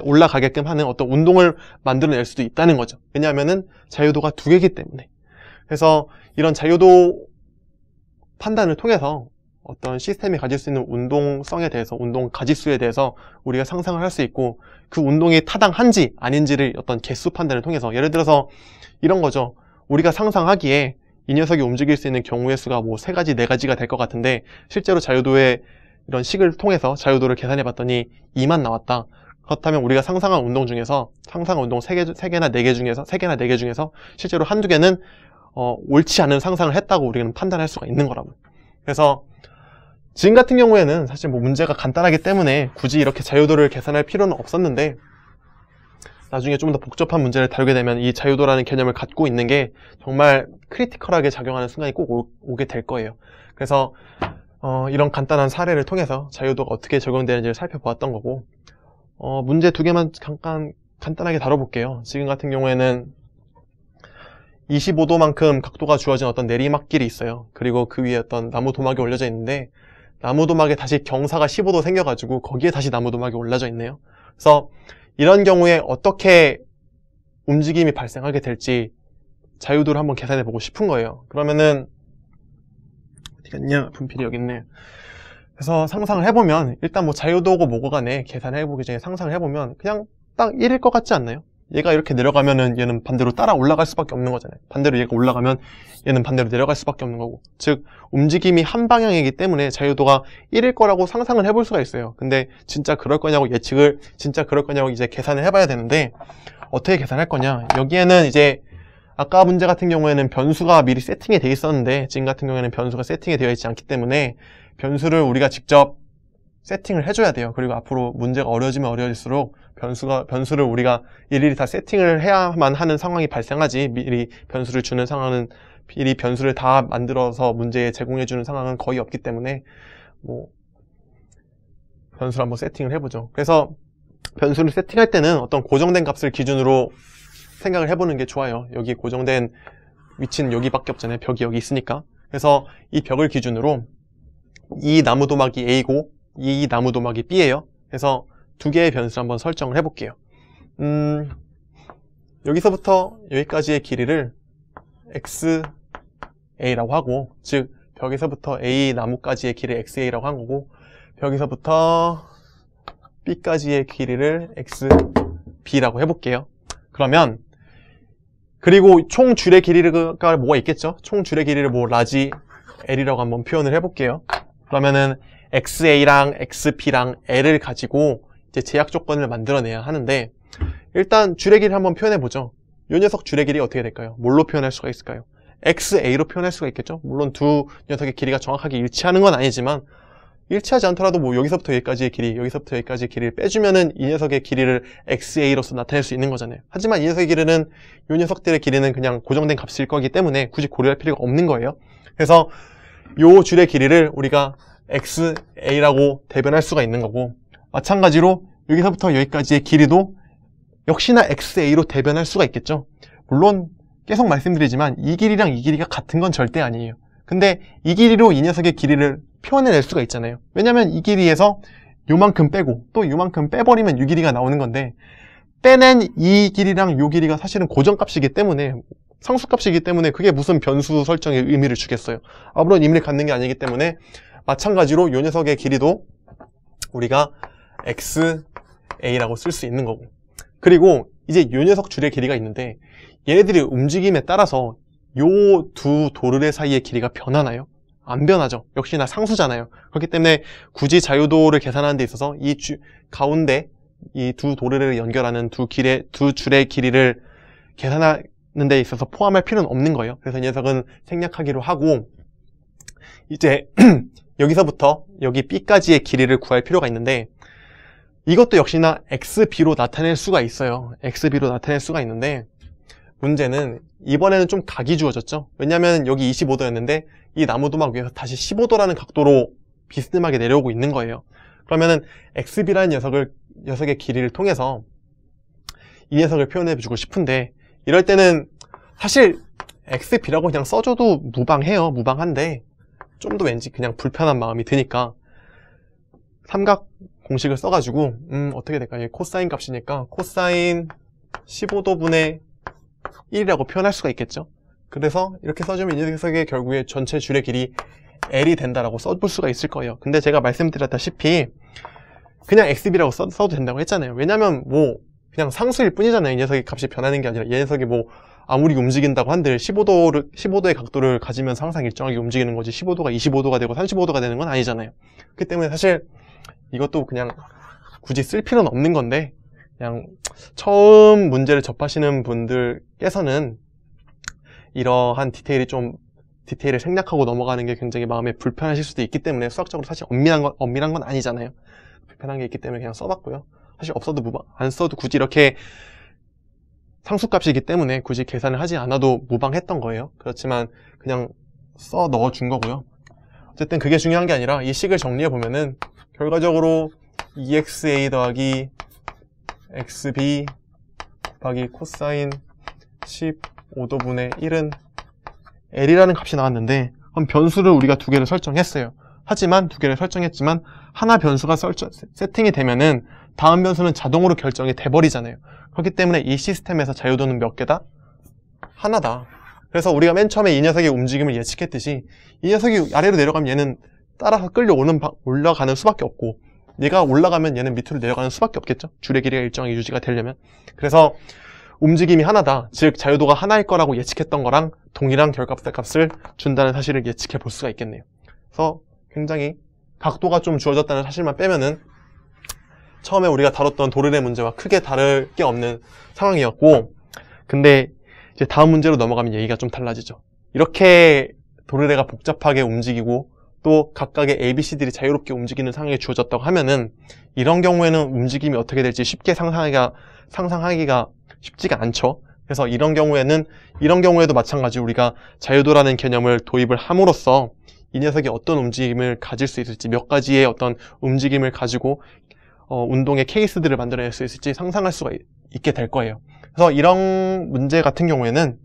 올라가게끔 하는 어떤 운동을 만들어낼 수도 있다는 거죠. 왜냐하면은 자유도가 2개이기 때문에. 그래서 이런 자유도 판단을 통해서 어떤 시스템이 가질 수 있는 운동성에 대해서, 운동 가지수에 대해서 우리가 상상을 할 수 있고, 그 운동이 타당한지 아닌지를 어떤 개수 판단을 통해서, 예를 들어서 이런 거죠. 우리가 상상하기에 이 녀석이 움직일 수 있는 경우의 수가 뭐 3가지, 4가지가 될 것 같은데, 실제로 자유도의 이런 식을 통해서 자유도를 계산해 봤더니 2만 나왔다. 그렇다면 우리가 상상한 운동 중에서, 상상한 운동 3개나 4개 중에서, 3개나 4개 중에서 실제로 한두 개는 옳지 않은 상상을 했다고 우리는 판단할 수가 있는 거라고요. 그래서 지금 같은 경우에는 사실 뭐 문제가 간단하기 때문에 굳이 이렇게 자유도를 계산할 필요는 없었는데, 나중에 좀 더 복잡한 문제를 다루게 되면 이 자유도라는 개념을 갖고 있는 게 정말 크리티컬하게 작용하는 순간이 꼭 오게 될 거예요. 그래서 이런 간단한 사례를 통해서 자유도가 어떻게 적용되는지를 살펴보았던 거고, 문제 2개만 잠깐 간단하게 다뤄볼게요. 지금 같은 경우에는 25도만큼 각도가 주어진 어떤 내리막길이 있어요. 그리고 그 위에 어떤 나무 도막이 올려져 있는데, 나무 도막에 다시 경사가 15도 생겨가지고 거기에 다시 나무 도막이 올라져 있네요. 그래서 이런 경우에 어떻게 움직임이 발생하게 될지 자유도를 한번 계산해 보고 싶은 거예요. 그러면은 어디 갔냐? 분필이 여기 있네. 그래서 상상을 해보면, 일단 뭐 자유도고 뭐고 간에 계산해보기 전에 상상을 해보면 그냥 딱 1일 것 같지 않나요? 얘가 이렇게 내려가면은 얘는 반대로 따라 올라갈 수밖에 없는 거잖아요. 반대로 얘가 올라가면 얘는 반대로 내려갈 수밖에 없는 거고, 즉 움직임이 한 방향이기 때문에 자유도가 1일 거라고 상상을 해볼 수가 있어요. 근데 진짜 그럴 거냐고 진짜 그럴 거냐고 이제 계산을 해봐야 되는데, 어떻게 계산할 거냐? 여기에는 이제 아까 문제 같은 경우에는 변수가 미리 세팅이 되어 있었는데, 지금 같은 경우에는 변수가 세팅이 되어 있지 않기 때문에 변수를 우리가 직접 세팅을 해줘야 돼요. 그리고 앞으로 문제가 어려워지면 어려워질수록 변수를 우리가 일일이 다 세팅을 해야만 하는 상황이 발생하지, 미리 변수를 주는 상황은, 미리 변수를 다 만들어서 문제에 제공해주는 상황은 거의 없기 때문에 뭐 변수를 한번 세팅을 해보죠. 그래서 변수를 세팅할 때는 어떤 고정된 값을 기준으로 생각을 해보는 게 좋아요. 여기 고정된 위치는 여기밖에 없잖아요. 벽이 여기 있으니까. 그래서 이 벽을 기준으로 이 나무 도막이 A고 이 나무 도막이 B예요. 그래서 2개의 변수를 한번 설정을 해볼게요. 여기서부터 여기까지의 길이를 XA라고 하고, 즉 벽에서부터 A 나무까지의 길이를 XA라고 한 거고, 벽에서부터 B까지의 길이를 XB라고 해볼게요. 그러면 그리고 총 줄의 길이가 뭐가 있겠죠? 총 줄의 길이를 뭐 라지 L이라고 한번 표현을 해볼게요. 그러면은 XA랑 XB랑 L을 가지고 이제 제약 조건을 만들어내야 하는데, 일단 줄의 길이를 한번 표현해보죠. 이 녀석 줄의 길이 어떻게 될까요? 뭘로 표현할 수가 있을까요? XA로 표현할 수가 있겠죠? 물론 두 녀석의 길이가 정확하게 일치하는 건 아니지만, 일치하지 않더라도 뭐 여기서부터 여기까지의 길이, 여기서부터 여기까지의 길이를 빼주면은 이 녀석의 길이를 XA로서 나타낼 수 있는 거잖아요. 하지만 이 녀석의 길이는, 이 녀석들의 길이는 그냥 고정된 값일 거기 때문에 굳이 고려할 필요가 없는 거예요. 그래서 이 줄의 길이를 우리가 XA라고 대변할 수가 있는 거고, 마찬가지로 여기서부터 여기까지의 길이도 역시나 XA로 대변할 수가 있겠죠. 물론 계속 말씀드리지만 이 길이랑 이 길이가 같은 건 절대 아니에요. 근데 이 길이로 이 녀석의 길이를 표현해낼 수가 있잖아요. 왜냐면 이 길이에서 요만큼 빼고 또 요만큼 빼버리면 이 길이가 나오는 건데, 빼낸 이 길이랑 이 길이가 사실은 고정값이기 때문에, 상수값이기 때문에 그게 무슨 변수 설정에 의미를 주겠어요. 아무런 의미를 갖는 게 아니기 때문에, 마찬가지로 이 녀석의 길이도 우리가 XA라고 쓸 수 있는 거고, 그리고 이제 이 녀석 줄의 길이가 있는데, 얘네들이 움직임에 따라서 요 두 도르래 사이의 길이가 변하나요? 안 변하죠. 역시나 상수잖아요. 그렇기 때문에 굳이 자유도를 계산하는 데 있어서 이 가운데 이 두 도르래를 연결하는 두 줄의 길이를 계산하는 데 있어서 포함할 필요는 없는 거예요. 그래서 이 녀석은 생략하기로 하고, 이제 여기서부터 여기 B까지의 길이를 구할 필요가 있는데, 이것도 역시나 XB로 나타낼 수가 있어요. XB로 나타낼 수가 있는데, 문제는 이번에는 좀 각이 주어졌죠. 왜냐면 여기 25도였는데 이 나무 도막 위에서 다시 15도라는 각도로 비스듬하게 내려오고 있는 거예요. 그러면은 XB라는 녀석의 길이를 통해서 이 녀석을 표현해주고 싶은데, 이럴 때는 사실 XB라고 그냥 써줘도 무방해요. 무방한데 좀 더 왠지 그냥 불편한 마음이 드니까 삼각 공식을 써가지고 어떻게 될까요? 코사인 값이니까 코사인 15도분의 1이라고 표현할 수가 있겠죠. 그래서 이렇게 써주면 이 녀석의 결국에 전체 줄의 길이 L이 된다라고 써볼 수가 있을 거예요. 근데 제가 말씀드렸다시피 그냥 XB라고 써도 된다고 했잖아요. 왜냐면 뭐 그냥 상수일 뿐이잖아요. 이 녀석이 값이 변하는 게 아니라 이 녀석이 뭐 아무리 움직인다고 한들 15도의 각도를 가지면서 항상 일정하게 움직이는 거지 15도가 25도가 되고 35도가 되는 건 아니잖아요. 그렇기 때문에 사실 이것도 그냥 굳이 쓸 필요는 없는 건데 그냥 처음 문제를 접하시는 분들께서는 이러한 디테일을 생략하고 넘어가는 게 굉장히 마음에 불편하실 수도 있기 때문에 수학적으로 사실 엄밀한 건 아니잖아요. 불편한 게 있기 때문에 그냥 써봤고요. 사실 안 써도 굳이 이렇게 상수값이기 때문에 굳이 계산을 하지 않아도 무방했던 거예요. 그렇지만 그냥 써 넣어준 거고요. 어쨌든 그게 중요한 게 아니라 이 식을 정리해 보면은 결과적으로 2xa 더하기 xb 곱하기 코사인 15도분의 1은 L이라는 값이 나왔는데 그럼 변수를 우리가 두 개를 설정했어요. 하지만 두 개를 설정했지만 하나 변수가 세팅이 되면은 다음 변수는 자동으로 결정이 돼버리잖아요. 그렇기 때문에 이 시스템에서 자유도는 몇 개다? 하나다. 그래서 우리가 맨 처음에 이 녀석의 움직임을 예측했듯이 이 녀석이 아래로 내려가면 얘는 따라서 올라가는 수밖에 없고 얘가 올라가면 얘는 밑으로 내려가는 수밖에 없겠죠. 줄의 길이가 일정하게 유지가 되려면. 그래서 움직임이 하나다. 즉 자유도가 하나일 거라고 예측했던 거랑 동일한 결값을 준다는 사실을 예측해 볼 수가 있겠네요. 그래서 굉장히 각도가 좀 주어졌다는 사실만 빼면은 처음에 우리가 다뤘던 도르래 문제와 크게 다를 게 없는 상황이었고, 근데 이제 다음 문제로 넘어가면 얘기가 좀 달라지죠. 이렇게 도르래가 복잡하게 움직이고 또 각각의 ABC들이 자유롭게 움직이는 상황이 주어졌다고 하면은 이런 경우에는 움직임이 어떻게 될지 쉽게 상상하기가 쉽지가 않죠. 그래서 이런 경우에도 마찬가지로 우리가 자유도라는 개념을 도입을 함으로써 이 녀석이 어떤 움직임을 가질 수 있을지, 몇 가지의 어떤 움직임을 가지고 운동의 케이스들을 만들어낼 수 있을지 상상할 수가 있게 될 거예요. 그래서 이런 문제 같은 경우에는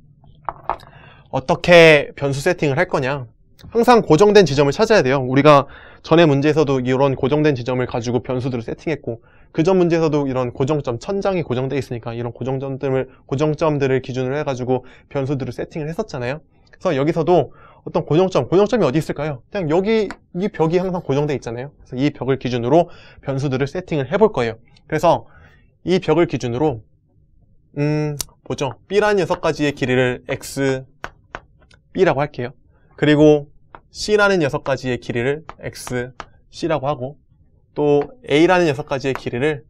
어떻게 변수 세팅을 할 거냐, 항상 고정된 지점을 찾아야 돼요. 우리가 전에 문제에서도 이런 고정된 지점을 가지고 변수들을 세팅했고, 그 전 문제에서도 이런 고정점, 천장이 고정되어 있으니까 이런 고정점들을 기준으로 해가지고 변수들을 세팅을 했었잖아요. 그래서 여기서도 어떤 고정점이 어디 있을까요? 그냥 여기 이 벽이 항상 고정되어 있잖아요. 그래서 이 벽을 기준으로 변수들을 세팅을 해볼 거예요. 그래서 이 벽을 기준으로 보죠. B라는 6가지의 길이를 XB라고 할게요. 그리고 C라는 6가지의 길이를 XC라고 하고, 또 A라는 6가지의 길이를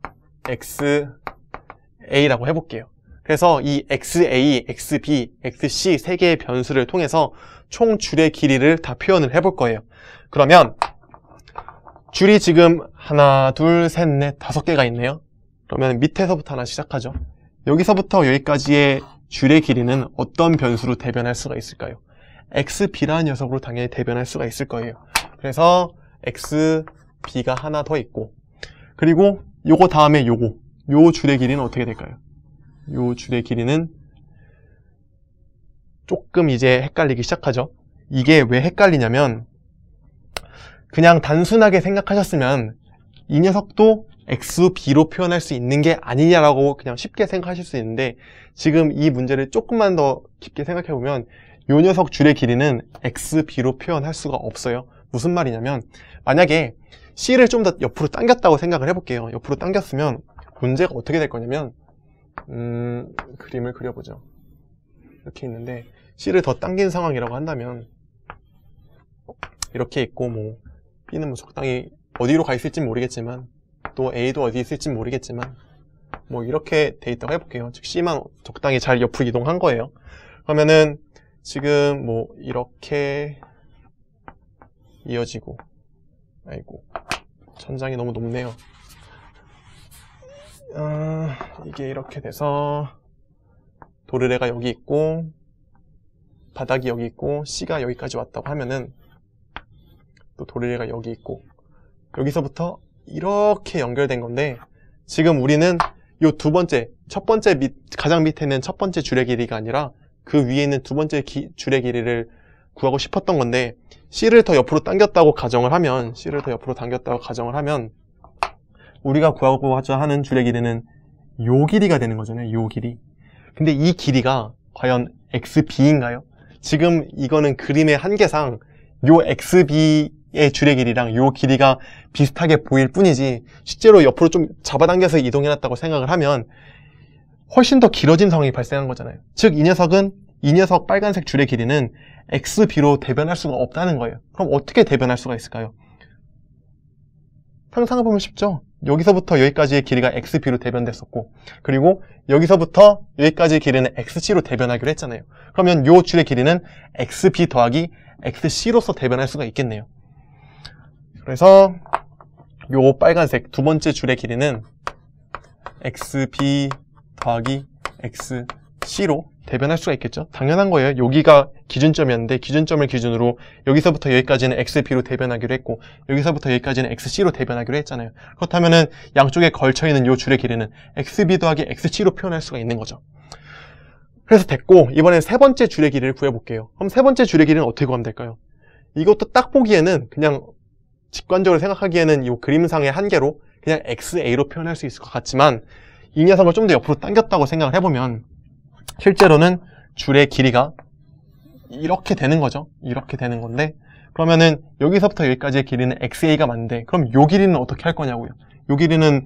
XA라고 해볼게요. 그래서 이 XA, XB, XC 3개의 변수를 통해서 총 줄의 길이를 다 표현을 해볼 거예요. 그러면 줄이 지금 하나, 둘, 셋, 넷, 5개가 있네요. 그러면 밑에서부터 하나 시작하죠. 여기서부터 여기까지의 줄의 길이는 어떤 변수로 대변할 수가 있을까요? XB라는 녀석으로 당연히 대변할 수가 있을 거예요. 그래서 XB가 하나 더 있고, 그리고 요거 다음에 요 줄의 길이는 어떻게 될까요? 요 줄의 길이는 조금 이제 헷갈리기 시작하죠. 이게 왜 헷갈리냐면, 그냥 단순하게 생각하셨으면 이 녀석도 XB로 표현할 수 있는 게 아니냐라고 그냥 쉽게 생각하실 수 있는데, 지금 이 문제를 조금만 더 깊게 생각해보면 요 녀석 줄의 길이는 XB로 표현할 수가 없어요. 무슨 말이냐면, 만약에 C를 좀 더 옆으로 당겼다고 생각을 해볼게요. 옆으로 당겼으면 문제가 어떻게 될 거냐면, 그림을 그려보죠. 이렇게 있는데 C를 더 당긴 상황이라고 한다면 이렇게 있고, 뭐 B는 뭐 적당히 어디로 가 있을지 모르겠지만, 또 A도 어디 있을지 모르겠지만, 뭐 이렇게 돼 있다고 해볼게요. 즉 C만 적당히 잘 옆으로 이동한 거예요. 그러면은 지금 뭐 이렇게 이어지고, 아이고 천장이 너무 높네요. 이게 이렇게 돼서 도르래가 여기 있고 바닥이 여기 있고 C가 여기까지 왔다고 하면은 또 도르래가 여기 있고, 여기서부터 이렇게 연결된 건데, 지금 우리는 요 가장 밑에 있는 첫 번째 줄의 길이가 아니라 그 위에 있는 두 번째 줄의 길이를 구하고 싶었던 건데, C를 더 옆으로 당겼다고 가정을 하면 우리가 구하고자 하는 줄의 길이는 요 길이가 되는 거잖아요. 요 길이. 근데 이 길이가 과연 XB인가요? 지금 이거는 그림의 한계상 요 XB의 줄의 길이랑 요 길이가 비슷하게 보일 뿐이지 실제로 옆으로 좀 잡아당겨서 이동해놨다고 생각을 하면 훨씬 더 길어진 상황이 발생한 거잖아요. 즉, 이 녀석 빨간색 줄의 길이는 XB로 대변할 수가 없다는 거예요. 그럼 어떻게 대변할 수가 있을까요? 상상해보면 쉽죠? 여기서부터 여기까지의 길이가 XB로 대변됐었고, 그리고 여기서부터 여기까지의 길이는 XC로 대변하기로 했잖아요. 그러면 요 줄의 길이는 XB 더하기 XC로서 대변할 수가 있겠네요. 그래서 요 빨간색 두 번째 줄의 길이는 XB 더하기 XC로 대변할 수가 있겠죠. 당연한 거예요. 여기가 기준점이었는데 기준점을 기준으로 여기서부터 여기까지는 XB로 대변하기로 했고 여기서부터 여기까지는 XC로 대변하기로 했잖아요. 그렇다면은 양쪽에 걸쳐있는 이 줄의 길이는 XB 더하기 XC로 표현할 수가 있는 거죠. 그래서 됐고 이번엔 세 번째 줄의 길이를 구해볼게요. 그럼 세 번째 줄의 길이는 어떻게 구하면 될까요? 이것도 딱 보기에는 그냥 직관적으로 생각하기에는 이 그림상의 한계로 그냥 XA로 표현할 수 있을 것 같지만 이 녀석을 좀 더 옆으로 당겼다고 생각을 해보면 실제로는 줄의 길이가 이렇게 되는 거죠. 이렇게 되는 건데 그러면은 여기서부터 여기까지의 길이는 XA가 맞는데 그럼 요 길이는 어떻게 할 거냐고요. 요 길이는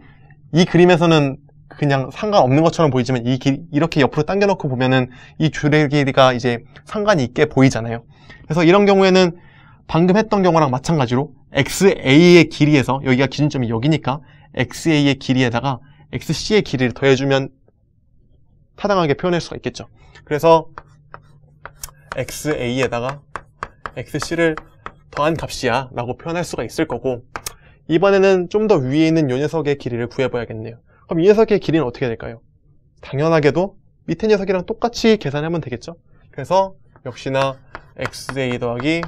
이 그림에서는 그냥 상관없는 것처럼 보이지만 이렇게 옆으로 당겨놓고 보면은 이 줄의 길이가 이제 상관이 있게 보이잖아요. 그래서 이런 경우에는 방금 했던 경우랑 마찬가지로 XA의 길이에서 여기가 기준점이 여기니까 XA의 길이에다가 XC의 길이를 더해주면 타당하게 표현할 수가 있겠죠. 그래서 XA에다가 XC를 더한 값이야 라고 표현할 수가 있을 거고 이번에는 좀 더 위에 있는 이 녀석의 길이를 구해봐야겠네요. 그럼 이 녀석의 길이는 어떻게 될까요? 당연하게도 밑에 녀석이랑 똑같이 계산하면 되겠죠. 그래서 역시나 XA 더하기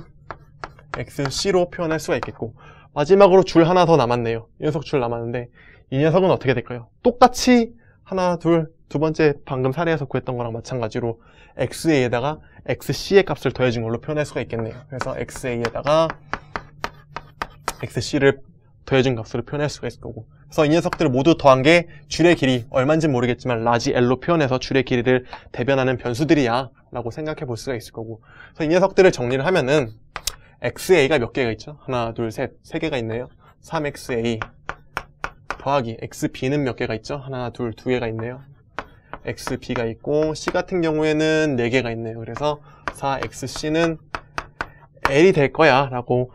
XC로 표현할 수가 있겠고 마지막으로 줄 하나 더 남았네요. 이 녀석 줄 남았는데 이 녀석은 어떻게 될까요? 똑같이 하나, 두 번째 방금 사례에서 구했던 거랑 마찬가지로 XA에다가 XC의 값을 더해준 걸로 표현할 수가 있겠네요. 그래서 XA에다가 XC를 더해준 값으로 표현할 수가 있을 거고 그래서 이 녀석들을 모두 더한 게 줄의 길이 얼마인지 모르겠지만 라지 L로 표현해서 줄의 길이를 대변하는 변수들이야 라고 생각해 볼 수가 있을 거고 그래서 이 녀석들을 정리를 하면은 XA가 몇 개가 있죠? 하나, 둘, 셋, 세 개가 있네요. 3XA 더하기 XB는 몇 개가 있죠? 하나, 둘, 두 개가 있네요. XB가 있고 C 같은 경우에는 4개가 있네요. 그래서 4XC는 L이 될 거야 라고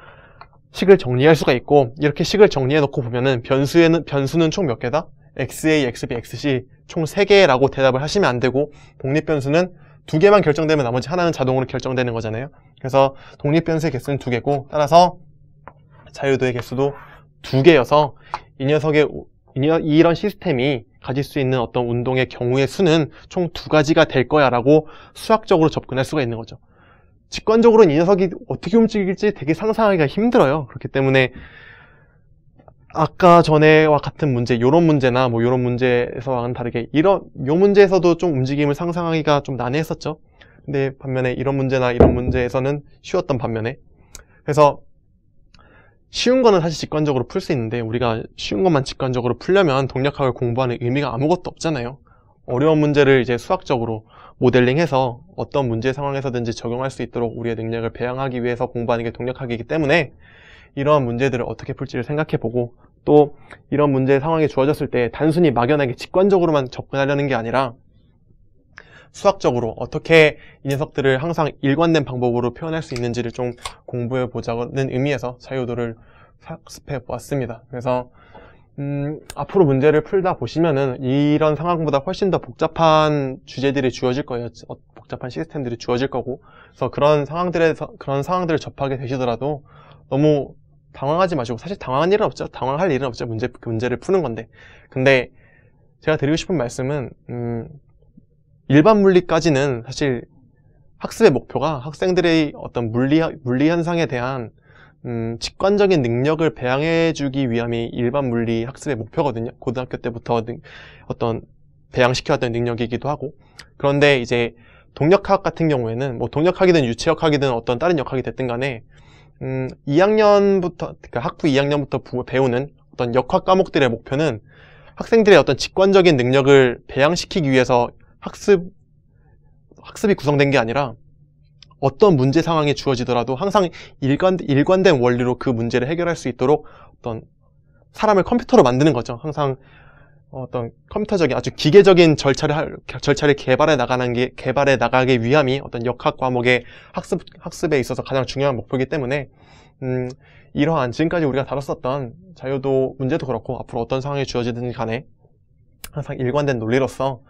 식을 정리할 수가 있고 이렇게 식을 정리해 놓고 보면은 변수는 총 몇 개다? XA, XB, XC 총 3개라고 대답을 하시면 안 되고 독립변수는 2개만 결정되면 나머지 하나는 자동으로 결정되는 거잖아요. 그래서 독립변수의 개수는 2개고 따라서 자유도의 개수도 2개여서 이런 시스템이 가질 수 있는 어떤 운동의 경우의 수는 총 2가지가 될 거야 라고 수학적으로 접근할 수가 있는 거죠. 직관적으로는 이 녀석이 어떻게 움직일지 되게 상상하기가 힘들어요. 그렇기 때문에 아까 전에와 같은 문제, 요런 문제나 뭐 요런 문제에서와는 다르게 요 문제에서도 좀 움직임을 상상하기가 좀 난해했었죠. 근데 반면에 이런 문제나 이런 문제에서는 쉬웠던 반면에 그래서 쉬운 거는 사실 직관적으로 풀 수 있는데 우리가 쉬운 것만 직관적으로 풀려면 동력학을 공부하는 의미가 아무것도 없잖아요. 어려운 문제를 이제 수학적으로 모델링해서 어떤 문제 상황에서든지 적용할 수 있도록 우리의 능력을 배양하기 위해서 공부하는 게 동력학이기 때문에 이러한 문제들을 어떻게 풀지를 생각해보고 또 이런 문제 상황이 주어졌을 때 단순히 막연하게 직관적으로만 접근하려는 게 아니라 수학적으로 어떻게 이 녀석들을 항상 일관된 방법으로 표현할 수 있는지를 좀 공부해 보자는 의미에서 자유도를 학습해 보았습니다. 그래서 앞으로 문제를 풀다 보시면은 이런 상황보다 훨씬 더 복잡한 주제들이 주어질 거예요. 복잡한 시스템들이 주어질 거고 그래서 그런 상황들을 접하게 되시더라도 너무 당황하지 마시고 사실 당황할 일은 없죠. 문제를 푸는 건데 근데 제가 드리고 싶은 말씀은 일반 물리까지는 사실 학습의 목표가 학생들의 어떤 물리 현상에 대한 직관적인 능력을 배양해주기 위함이 일반 물리 학습의 목표거든요. 고등학교 때부터 어떤 배양시켜왔던 능력이기도 하고 그런데 이제 동력학 같은 경우에는 뭐 동력학이든 유체역학이든 어떤 다른 역학이 됐든 간에 2학년부터 그러니까 학부 2학년부터 배우는 어떤 역학 과목들의 목표는 학생들의 어떤 직관적인 능력을 배양시키기 위해서 학습이 구성된 게 아니라 어떤 문제 상황이 주어지더라도 항상 일관된 원리로 그 문제를 해결할 수 있도록 어떤 사람을 컴퓨터로 만드는 거죠. 항상 어떤 컴퓨터적인 아주 기계적인 절차를 개발해 나가기 위함이 어떤 역학 과목의 학습에 있어서 가장 중요한 목표이기 때문에 이러한 지금까지 우리가 다뤘었던 자유도 문제도 그렇고 앞으로 어떤 상황이 주어지든 간에 항상 일관된 논리로서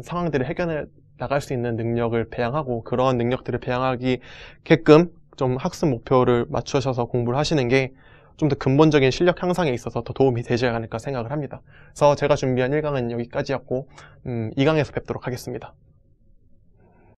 상황들을 해결해 나갈 수 있는 능력을 배양하고 그러한 능력들을 배양하게끔 좀 학습 목표를 맞추셔서 공부를 하시는 게 좀 더 근본적인 실력 향상에 있어서 더 도움이 되지 않을까 생각을 합니다. 그래서 제가 준비한 1강은 여기까지였고 2강에서 뵙도록 하겠습니다.